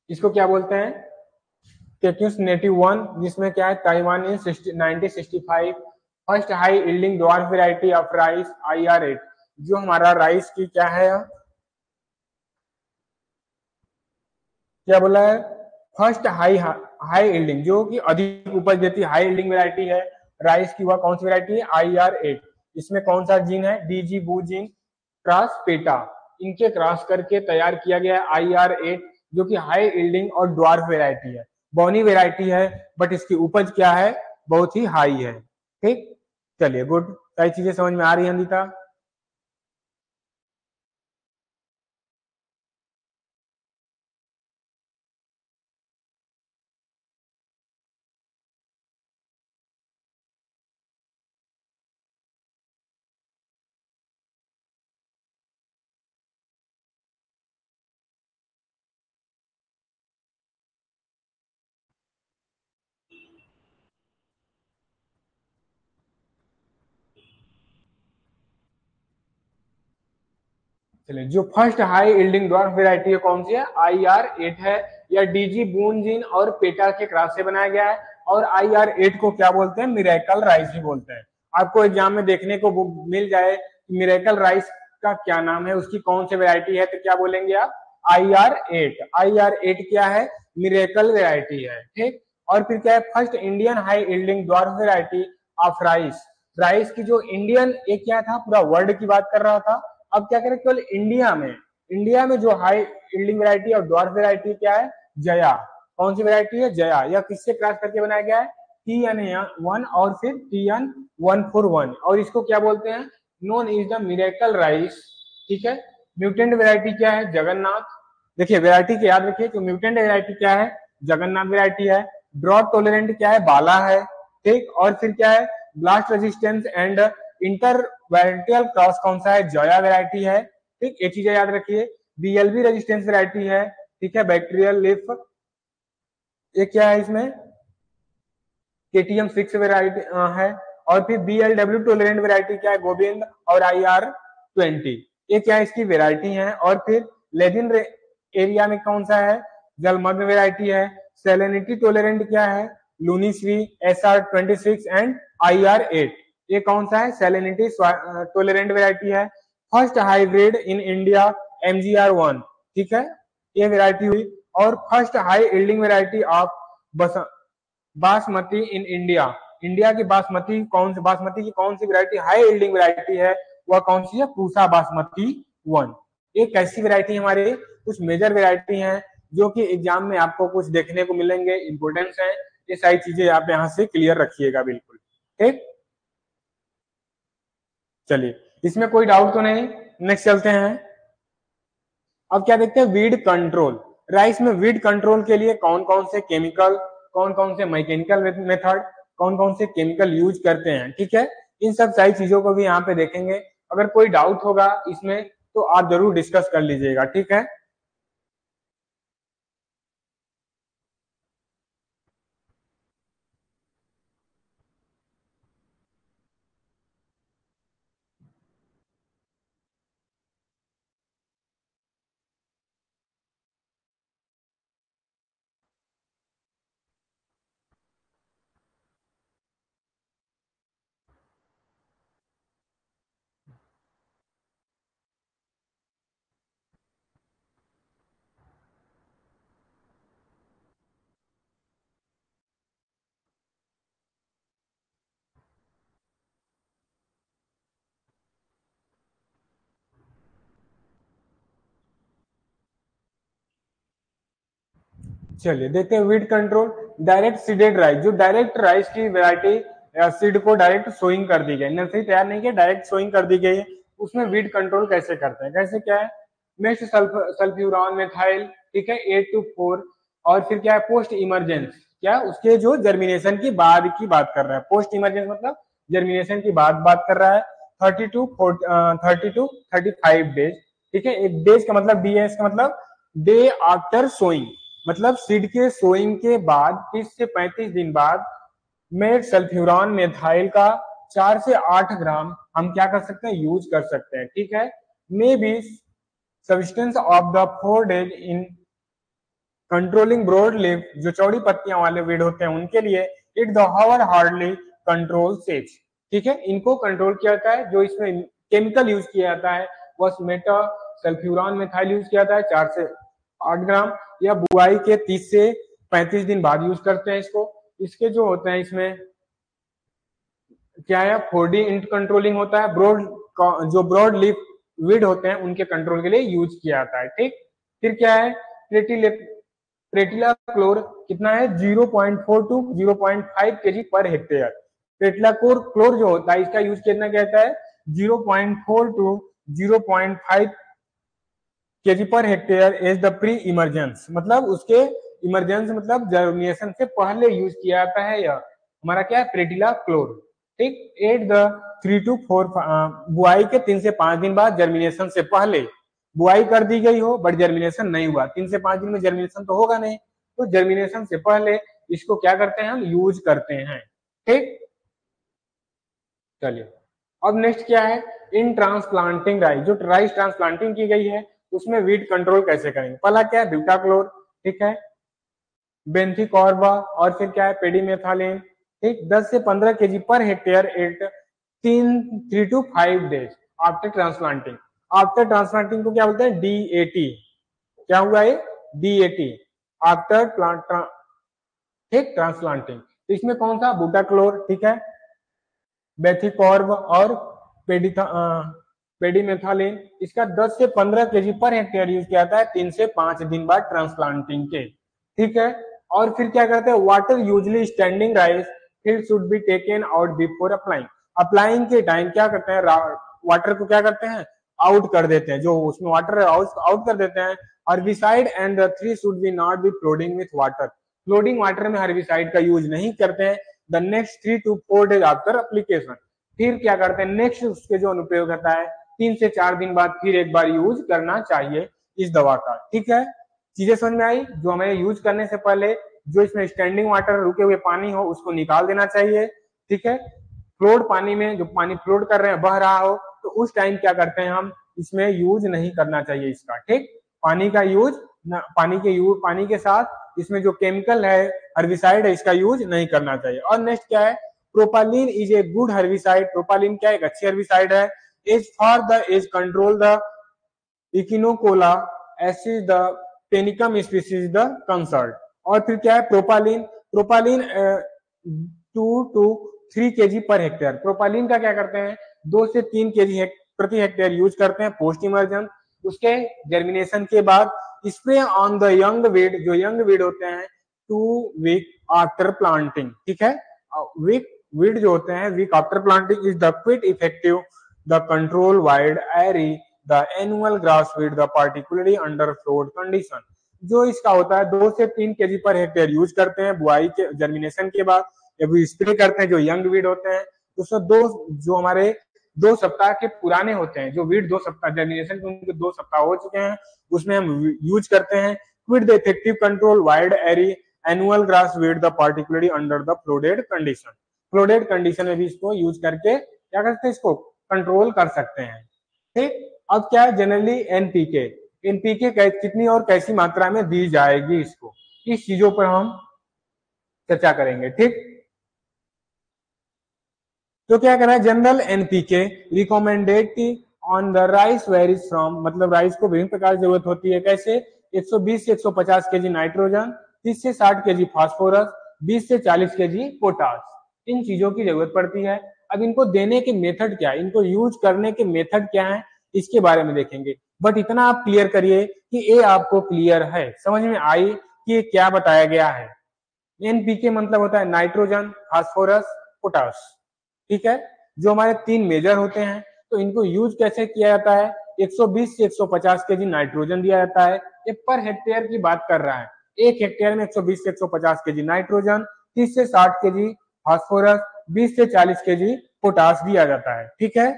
इसको क्या बोलते हैं टेक्यूस नेटिव 1, जिसमें क्या है Taiwan in 1965, first high yielding dwarf variety of rice IR8, जो हमारा राइस की क्या है क्या बोला है फर्स्ट हाई हाई यील्डिंग जो कि अधिक उपज देती हाई यील्डिंग वेराइटी है राइस की, वह कौन सी वेराइटी है IR8। इसमें कौन सा जीन है DG बू जीन क्रॉस पेटा, इनके क्रॉस करके तैयार किया गया है IR8, जो कि हाई यील्डिंग और ड्वार्फ वेराइटी है, बॉनी वेराइटी है, बट इसकी उपज क्या है बहुत ही हाई है, ठीक। चलिए गुड, सारी चीजें समझ में आ रही है अंदिता। चलिए जो first high yielding dwarf variety है कौन सी है IR8 है, या DG बूनजीन और पेटा के क्रॉस से बनाया गया है। और IR8 को क्या बोलते हैं मिरेकल राइस भी बोलते हैं। आपको एग्जाम में देखने को मिल जाए मिरेकल राइस का क्या नाम है, उसकी कौन सी वेराइटी है, तो क्या बोलेंगे आप IR8। IR8 क्या है मिरेकल वेराइटी है, ठीक। और फिर क्या है first Indian high yielding dwarf variety of rice, rice की जो इंडियन एक क्या था पूरा वर्ल्ड की बात कर रहा था, अब क्या करें केवल इंडिया में, इंडिया में जो हाई यील्डिंग वेराइटी और ड्वार्फ वेराइटी क्या है जया, कौन सी वेराइटी है जया, यह किससे क्रॉस करके बनाया गया है TN1 और फिर TN141, और इसको क्या बोलते हैं known is the miracle rice, ठीक है। म्यूटेंट वेराइटी क्या है जगन्नाथ, देखिए वेराइटी के याद रखिए कि म्यूटेंट वेराइटी क्या है जगन्नाथ वेराइटी है। ड्रॉट टॉलरेंट क्या है बाला है, ठीक। और फिर क्या है blast resistance and inter varietal cross कौन सा है जया वेराइटी है, ठीक। एक चीज याद रखिए BLV रेजिस्टेंस वेराइटी है, ठीक है, बैक्टीरियल लिफ, ये क्या है इसमें KTM6 वेराइटी है। और फिर BLW टोलरेंट वेराइटी क्या है गोविंद और IR20, ये क्या है इसकी वेराइटी है। और फिर लेदिन एरिया में कौन सा है जलमग्न वेराइटी है। सेलेनिटी टोलरेंट क्या है लूनीश्री SR26 एंड IR8, ये कौन सा है सेलेनिटी टोलरेंट वेराइटी है। First hybrid in India MGR1, ठीक है, ये वेराइटी हुई। और first high yielding variety of basmati in India, India की बासमती की कौन सी वेराइटी हाई यील्डिंग वेराइटी है वह कौन सी है, पूसा बासमती 1। एक ऐसी वैरायटी हमारे कुछ मेजर वैरायटी हैं जो कि एग्जाम में आपको कुछ देखने को मिलेंगे, इंपोर्टेंस है, ये सारी चीजें आप यहाँ से क्लियर रखिएगा बिल्कुल। ठीक, चलिए इसमें कोई डाउट तो नहीं, नेक्स्ट चलते हैं। अब क्या देखते हैं, वीड कंट्रोल। राइस में वीड कंट्रोल के लिए कौन कौन से केमिकल, कौन कौन से मैकेनिकल मेथड, कौन कौन से केमिकल यूज करते हैं, ठीक है, इन सब सारी चीजों को भी यहाँ पे देखेंगे। अगर कोई डाउट होगा इसमें तो आप जरूर डिस्कस कर लीजिएगा, ठीक है। चलिए देखते हैं weed control. Direct seeded rice, जो डायरेक्ट राइस की वैरायटी सीड को डायरेक्ट सोइंग कर दी गई, नर्सरी तैयार नहीं किया, डायरेक्ट सोइंग कर दी गई है, उसमें वीड कंट्रोल कैसे करते हैं, कैसे क्या है, मिक्स सल्फ्यूरॉन मेथाइल, ठीक है, 8 to 4। और फिर क्या है, पोस्ट इमरजेंस, क्या उसके जो जर्मिनेशन की बाद की बात कर रहा है, पोस्ट इमरजेंस मतलब जर्मिनेशन की बात कर रहा है, 30 to 35 डेज, ठीक है। एक डेज का मतलब DS का मतलब डे आफ्टर सोइंग, मतलब सीड के सोइंग के बाद 30 से 35 दिन बाद में सल्फ्यूरॉन मेथाइल का 4 से 8 ग्राम हम क्या कर सकते हैं, यूज कर सकते हैं, ठीक है। May be substance of the 4 days in controlling broad leaf, जो चौड़ी पत्तियां वाले वीड होते हैं उनके लिए, it the hour hardly control सेज, ठीक है, इनको कंट्रोल किया जाता है। जो इसमें केमिकल यूज किया जाता है वह मेटा सल्फ्यूरॉन मेथाइल यूज किया जाता है 4 से 8 ग्राम, या बुआई के 30 से 35 दिन बाद यूज करते हैं इसको। इसके जो होते हैं इसमें क्या है, 4D इंट कंट्रोलिंग होता है, ब्रॉड जो ब्रॉड लीफ वीड होते हैं उनके कंट्रोल के लिए यूज किया जाता है, ठीक। फिर क्या है, प्रेटिला क्लोर कितना है, 0.4 टू 0.5 kg पर हेक्टेयर। प्रेटिला क्लोर जो होता है इसका यूज कितना कहता है, 0.4 टू 0.5 kg पर hectare as the pre emergence, मतलब उसके इमरजेंस मतलब जर्मिनेशन से पहले यूज किया जाता है, यह हमारा क्या है, प्रेटिला क्लोर, ठीक। एट द 3 to 4 बुआई के 3 से 5 दिन बाद, जर्मिनेशन से पहले बुआई कर दी गई हो बट जर्मिनेशन नहीं हुआ, 3 से 5 दिन में जर्मिनेशन तो होगा नहीं, तो जर्मिनेशन से पहले इसको क्या करते हैं, हम यूज करते हैं, ठीक। चलिए अब नेक्स्ट क्या है, इन ट्रांसप्लांटिंग राइस, जो राइस ट्रांसप्लांटिंग की गई है उसमें वीड कंट्रोल कैसे करेंगे। पहला क्या है, ब्यूटाक्लोर, ठीक है, बेंथिकॉर्बा, और फिर क्या है, पेडीमेथालिन, ठीक, 10 से 15 kg पर hectare at 3 to 5 days after transplanting. After transplanting को क्या बोलते हैं, DAT, क्या हुआ है, DAT, आफ्टर प्लांट, ठीक, ट्रांसप्लांटिंग। तो इसमें कौन सा, बुटाक्लोर, ठीक है, बेथिकॉर्ब और पेडीमेथालिन, इसका 10 से 15 kg पर हेक्टेयर यूज किया जाता है 3 से 5 दिन बाद ट्रांसप्लांटिंग के, ठीक है। और फिर क्या करते हैं, वाटर यूजली स्टैंडिंग राइस फिर should be taken out before applying. Applying के टाइम क्या करते हैं, वाटर को क्या करते हैं, आउट कर देते हैं, जो उसमें वाटर है आउट कर देते हैं। Herbicide and the tree should be not be flooding with water, flooding water में हर्बिसाइड का यूज नहीं करते हैं। The next 3 to 4 days after application, फिर क्या करते हैं, नेक्स्ट उसके जो अनुप्रयोग होता है 3 से 4 दिन बाद फिर एक बार यूज करना चाहिए इस दवा का, ठीक है। चीजें समझ में आई, जो हमें यूज करने से पहले जो इसमें स्टैंडिंग वाटर रुके हुए पानी हो उसको निकाल देना चाहिए, ठीक है। फ्लोड पानी में जो पानी फ्लोड कर रहे हैं, बह रहा हो, तो उस टाइम क्या करते हैं, हम इसमें यूज नहीं करना चाहिए इसका, ठीक। पानी का यूज, पानी के साथ इसमें जो केमिकल है, हर्बिसाइड है, इसका यूज नहीं करना चाहिए। और नेक्स्ट क्या है, propanil is a good herbicide, propanil क्या एक अच्छी हर्बिसाइड है, is for the is control the Echinochloa acid the Panicum species the concert. और फिर क्या है, प्रोपालिन, प्रोपालिन 2 to 3 kg पर हेक्टेयर, प्रोपालिन का क्या करते हैं, 2 से 3 kg प्रति हेक्टेयर यूज करते हैं पोस्ट इमर्जन। उसके जर्मिनेशन के बाद spray on the young weed, जो यंग वीड होते हैं 2 वीक आफ्टर प्लांटिंग, ठीक है। वीक वीड जो होते हैं week after planting is the quite effective the control wide array the annual grass weed the particularly under flood condition. जो इसका होता है 2 से 3 केजी पर हेक्टेयर यूज करते हैं बुआई के जर्मिनेशन के बाद, जब स्प्रे करते हैं जो यंग वीड होते हैं उसमें जो हमारे 2 सप्ताह के पुराने होते हैं, जो वीड 2 सप्ताह जर्मिनेशन के उनके 2 सप्ताह हो चुके हैं, उसमें हम यूज करते हैं quite the effective control wide array annual grass weed the particularly under the flooded condition. Flooded condition में भी इसको यूज करके क्या करते हैं, इसको कंट्रोल कर सकते हैं, ठीक। अब क्या है जनरली एनपीके, एनपीके कितनी और कैसी मात्रा में दी जाएगी इसको, इस चीजों पर हम चर्चा करेंगे, ठीक। तो क्या करना है, general NPK recommended on the rice varies from, मतलब राइस को विभिन्न प्रकार की जरूरत होती है, कैसे 120 से 150 केजी नाइट्रोजन, 30 से 60 केजी फास्फोरस, 20 से 40 केजी पोटास, इन चीजों की जरूरत पड़ती है। अब इनको देने के मेथड क्या है, इनको यूज करने के मेथड क्या है, इसके बारे में देखेंगे। बट इतना आप क्लियर करिए कि ये आपको क्लियर है, समझ में आई कि ये क्या बताया गया है। एनपीके मतलब होता है नाइट्रोजन, फास्फोरस, पोटास, ठीक है, जो हमारे 3 मेजर होते हैं। तो इनको यूज कैसे किया जाता है, 120 से 150 केजी नाइट्रोजन दिया जाता है, ये पर हेक्टेयर की बात कर रहा है। 1 हेक्टेयर में 120 से 150 केजी नाइट्रोजन, 30 से 60 केजी फास्फोरस, 20 से 40 केजी पोटास दिया जाता है, ठीक है।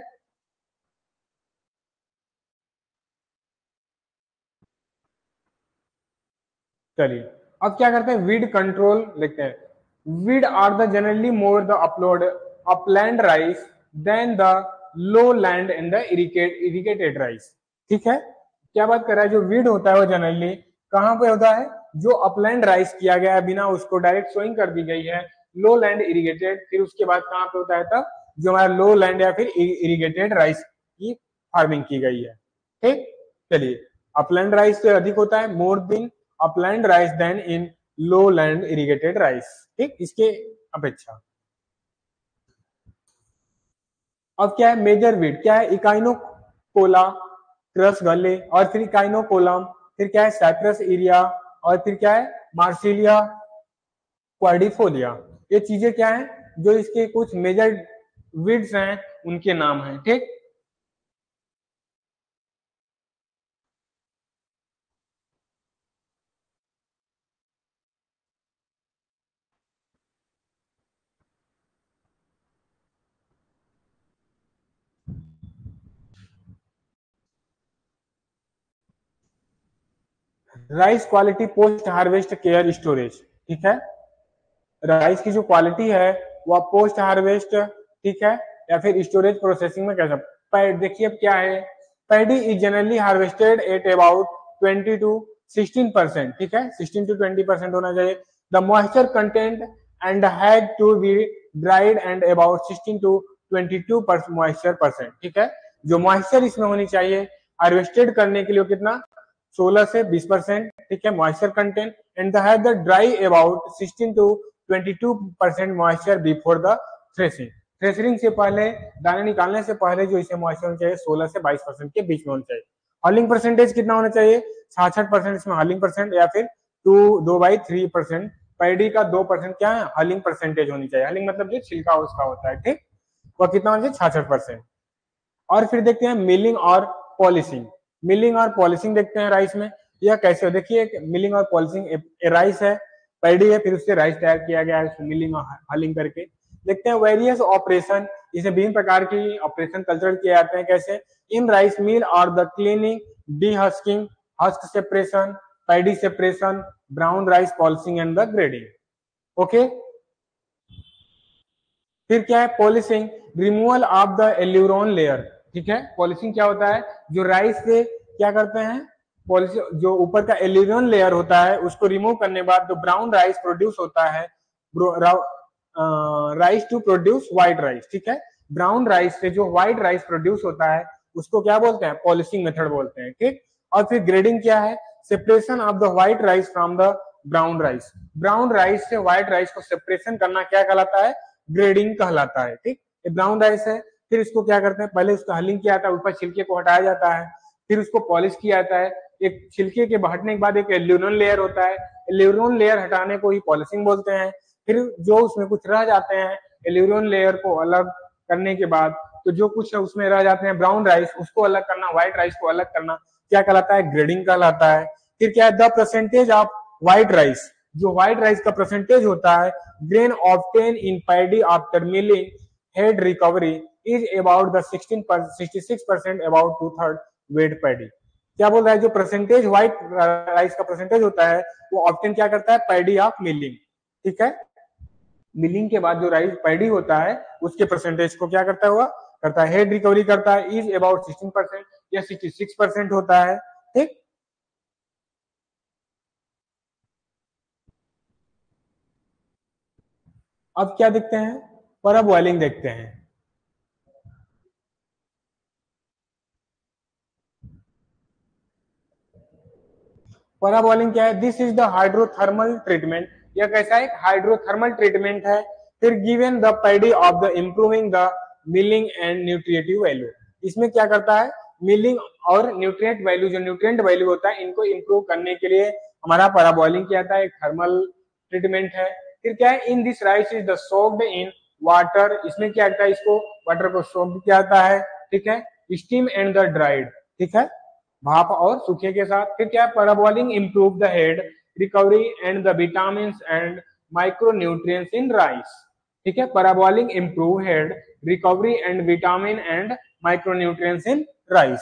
चलिए अब क्या करते हैं, वीड कंट्रोल देखते हैं। Weed are the generally more the upload upland rice than the lowland in the irrigated rice, ठीक है। क्या बात कर रहा है, जो वीड होता है वो जनरली कहां पे होता है, जो अपलैंड राइस किया गया है बिना उसको डायरेक्ट सोइंग कर दी गई है, लो लैंड इरिगेटेड, फिर उसके बाद कहां पे होता है तब, जो हमारा लो लैंड या फिर इरिगेटेड राइस की फार्मिंग की गई है, ठीक। चलिए अपलैंड राइस से अधिक होता है, more than upland rice than in lowland irrigated rice, ठीक, इसके अपेक्षा। अब क्या है मेजर वीड, क्या है इकाइनोकोला क्रस गले, और फिर इकाइनोकोलम, फिर क्या है साइप्रस एरिया, और फिर क्या है मार्सिलिया क्वार्डिफोलिया। ये चीजें क्या है जो इसके कुछ मेजर वीड्स हैं उनके नाम हैं, ठीक। Rice quality post harvest care storage, ठीक है। राइस की जो क्वालिटी है वो पोस्ट हार्वेस्ट, ठीक है, या फिर स्टोरेज प्रोसेसिंग में कैसा। देखिए अब क्या है, paddy is generally harvested at about 20 to 16%, ठीक है, 16 टू 20% होना चाहिए। The moisture content and had to be dried and about 16 to 22% moisture percent, ठीक है। जो मॉइस्चर इसमें होनी चाहिए हार्वेस्टेड करने के लिए कितना, 16 से 20%, ठीक है, moisture content, and have the dry about 16 to 22% moisture before the threshing. Threshing से पहले, दाने निकालने से पहले जो इसे मॉइस्चर होना चाहिए 16 से 22% के बीच में होना चाहिए। हॉलिंग परसेंटेज कितना होना चाहिए, 66% इसमें हॉलिंग परसेंट, या फिर 2/3%। पैडी का 2% क्या है हॉलिंग परसेंटेज होनी चाहिए, हॉलिंग मतलब जो छिलका उसका होता है, ठीक, वह कितना होना चाहिए 66%। और फिर देखते हैं मिलिंग और पॉलिशिंग। मिलिंग और पॉलिशिंग देखते हैं राइस में, यह कैसे हो, देखिए मिलिंग और पॉलिशिंग, राइस है पैडी है, फिर उससे राइस तैयार किया गया है मिलिंग और हलिंग करके। देखते हैं वेरियस ऑपरेशन, इसमें विभिन्न प्रकार की ऑपरेशन कल्चर किए जाते हैं, कैसे इन राइस मिल और the cleaning, dehusking, husk separation, paddy separation, brown rice polishing and the grading, okay. फिर क्या है polishing, removal of the aleurone layer, ठीक है। पॉलिशिंग क्या होता है, जो राइस से क्या करते हैं, पॉलिश, जो ऊपर का एल्यूरोन लेयर होता है उसको रिमूव करने के बाद जो ब्राउन राइस प्रोड्यूस होता है, rice to produce white rice, ठीक है। ब्राउन राइस से जो व्हाइट राइस प्रोड्यूस होता है उसको क्या बोलते हैं, पॉलिशिंग मेथड बोलते हैं, ठीक। और फिर ग्रेडिंग क्या है, separation of the white rice from the brown rice. Brown rice से व्हाइट राइस को सेपरेशन करना क्या कहलाता है, ग्रेडिंग कहलाता है, ठीक। ब्राउन राइस है फिर इसको क्या करते हैं, पहले उसका हलिंग किया जाता है, ऊपर छिलके को हटाया जाता है, फिर उसको पॉलिश किया जाता है। एक छिलके के हटने के बाद एक एल्यूमिनियम लेयर होता है, एल्यूमिनियम लेयर हटाने को ही पॉलिशिंग बोलते हैं। फिर जो उसमें कुछ रह जाते हैं एल्यूमिनियम लेयर को अलग करने के बाद, तो जो कुछ उसमें रह जाते हैं ब्राउन राइस, उसको अलग करना, व्हाइट राइस को अलग करना, क्या कहलाता है, ग्रेडिंग कहलाता है। फिर क्या है, the percentage of white rice, जो व्हाइट राइस का परसेंटेज होता है grain obtain in paddy after milling head recovery is about the 66% about 2/3 weight paddy. क्या बोल रहा है, जो परसेंटेज व्हाइट राइस का परसेंटेज होता है वो ऑब्टेन क्या करता है, पैडी ऑफ मिलिंग, ठीक है। मिलिंग के बाद जो राइस पैडी होता है उसके परसेंटेज को क्या करता हुआ करता है, हेड रिकवरी करता है, इज अबाउट 16% या 66% होता है, ठीक। अब क्या देखते हैं, पैराबॉइलिंग देखते हैं। पैराबॉइलिंग क्या है, this is the hydrothermal treatment, यह कैसा एक हाइड्रोथर्मल ट्रीटमेंट है। फिर given the paddy of the improving the milling and nutritive value, इसमें क्या करता है, मिलिंग और न्यूट्रिएंट वैल्यू, जो न्यूट्रिएंट वैल्यू होता है इनको इंप्रूव करने के लिए हमारा पैराबॉइलिंग किया जाता है, एक थर्मल ट्रीटमेंट है। फिर क्या है, in this rice is the soaked in water, इसमें क्या करता है, इसको वाटर को सोक्ड किया जाता है, ठीक है, स्टीम एंड द ड्राइड, ठीक है, भाप और सूखे के साथ। फिर क्या है, parboiling improve the head recovery and the vitamin and micronutrients in rice, ठीक है, parboiling improve head recovery and vitamin and micronutrients in rice.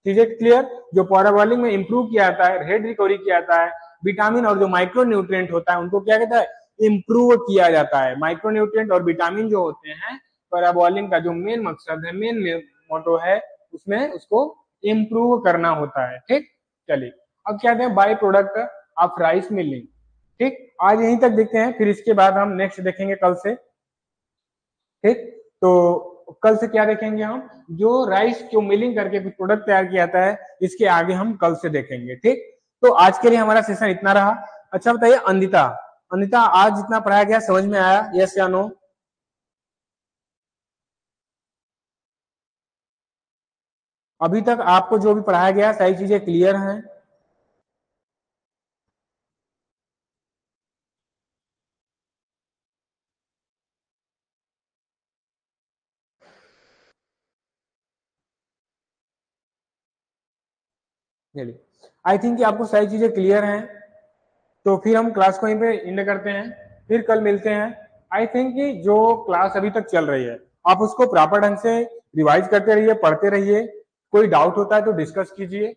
चीजें क्लियर, जो पैराबॉलिंग में इंप्रूव किया जाता है, हेड रिकवरी किया जाता है, विटामिन और जो माइक्रोन्यूट्रिएंट होता है उनको क्या कहता है, इंप्रूव किया जाता है। माइक्रोन्यूट्रिएंट और विटामिन जो होते हैं पैराबॉलिंग का जो मेन मकसद है, मेन मोटो है, उसमें उसको इंप्रूव करना होता है, ठीक। चलिए अब क्या है, by product of rice milling, ठीक। आज यहीं तक देखते हैं, फिर इसके बाद हम नेक्स्ट देखेंगे कल से, ठीक। तो कल से क्या देखेंगे हम, जो राइस को मिलिंग करके कुछ प्रोडक्ट तैयार किया जाता है, इसके आगे हम कल से देखेंगे, ठीक। तो आज के लिए हमारा सेशन इतना रहा। अच्छा बताइए अंदिता, अंदिता आज जितना पढ़ाया गया समझ में आया, यस या नो? अभी तक आपको जो भी पढ़ाया गया सारी चीजें क्लियर हैं? चलिए आई थिंक आपको सारी चीजें क्लियर हैं, तो फिर हम क्लास को यहीं पे एंड करते हैं, फिर कल मिलते हैं। आई थिंक कि जो क्लास अभी तक चल रही है आप उसको प्रॉपर ढंग से रिवाइज करते रहिए, पढ़ते रहिए, कोई डाउट होता है तो डिस्कस कीजिए,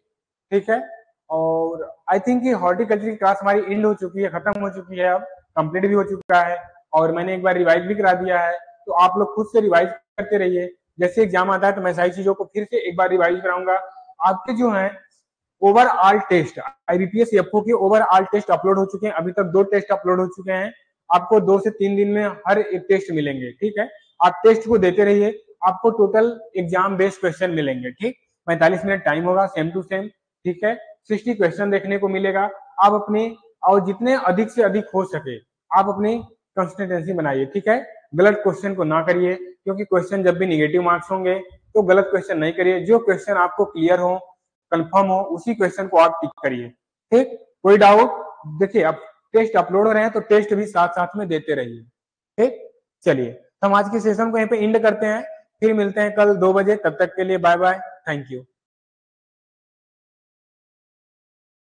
ठीक है। और आई थिंक कि हॉर्टिकल्चर की क्लास हमारी एंड हो चुकी है, खत्म हो चुकी है, अब कंप्लीट भी हो चुका है, और मैंने एक बार रिवाइज भी करा दिया है, तो आप लोग खुद से रिवाइज करते रहिए। जैसे एग्जाम आता है तो मैं सारी चीजों को फिर से एक बार रिवाइज कराऊंगा। आपके जो है ओवरऑल टेस्ट, आईबीपीएस एफओ के ओवरऑल टेस्ट अपलोड हो चुके हैं, अभी तक 2 टेस्ट अपलोड हो चुके हैं, आपको 2 से 3 दिन में हर एक टेस्ट मिलेंगे, ठीक है। आप टेस्ट को देते रहिए, आपको टोटल एग्जाम बेस्ड क्वेश्चन मिलेंगे, ठीक। 45 मिनट टाइम होगा सेम टू सेम, ठीक है। 60 क्वेश्चन देखने को मिलेगा। आप अपने और जितने अधिक से अधिक हो सके आप अपनी कंसिस्टेंसी बनाइए, ठीक है। गलत क्वेश्चन को ना करिए, क्योंकि क्वेश्चन जब भी निगेटिव मार्क्स होंगे तो गलत क्वेश्चन नहीं करिए, जो क्वेश्चन आपको क्लियर हो, कंफर्म हो, उसी क्वेश्चन को आप टिक करिए, ठीक। कोई डाउट, देखिए अब टेस्ट अपलोड हो रहे हैं तो टेस्ट भी साथ साथ में देते रहिए, ठीक। चलिए हम आज के सेशन को यहीं पे एंड करते हैं, फिर मिलते हैं कल 2 बजे, तब तक के लिए बाय बाय, थैंक यू।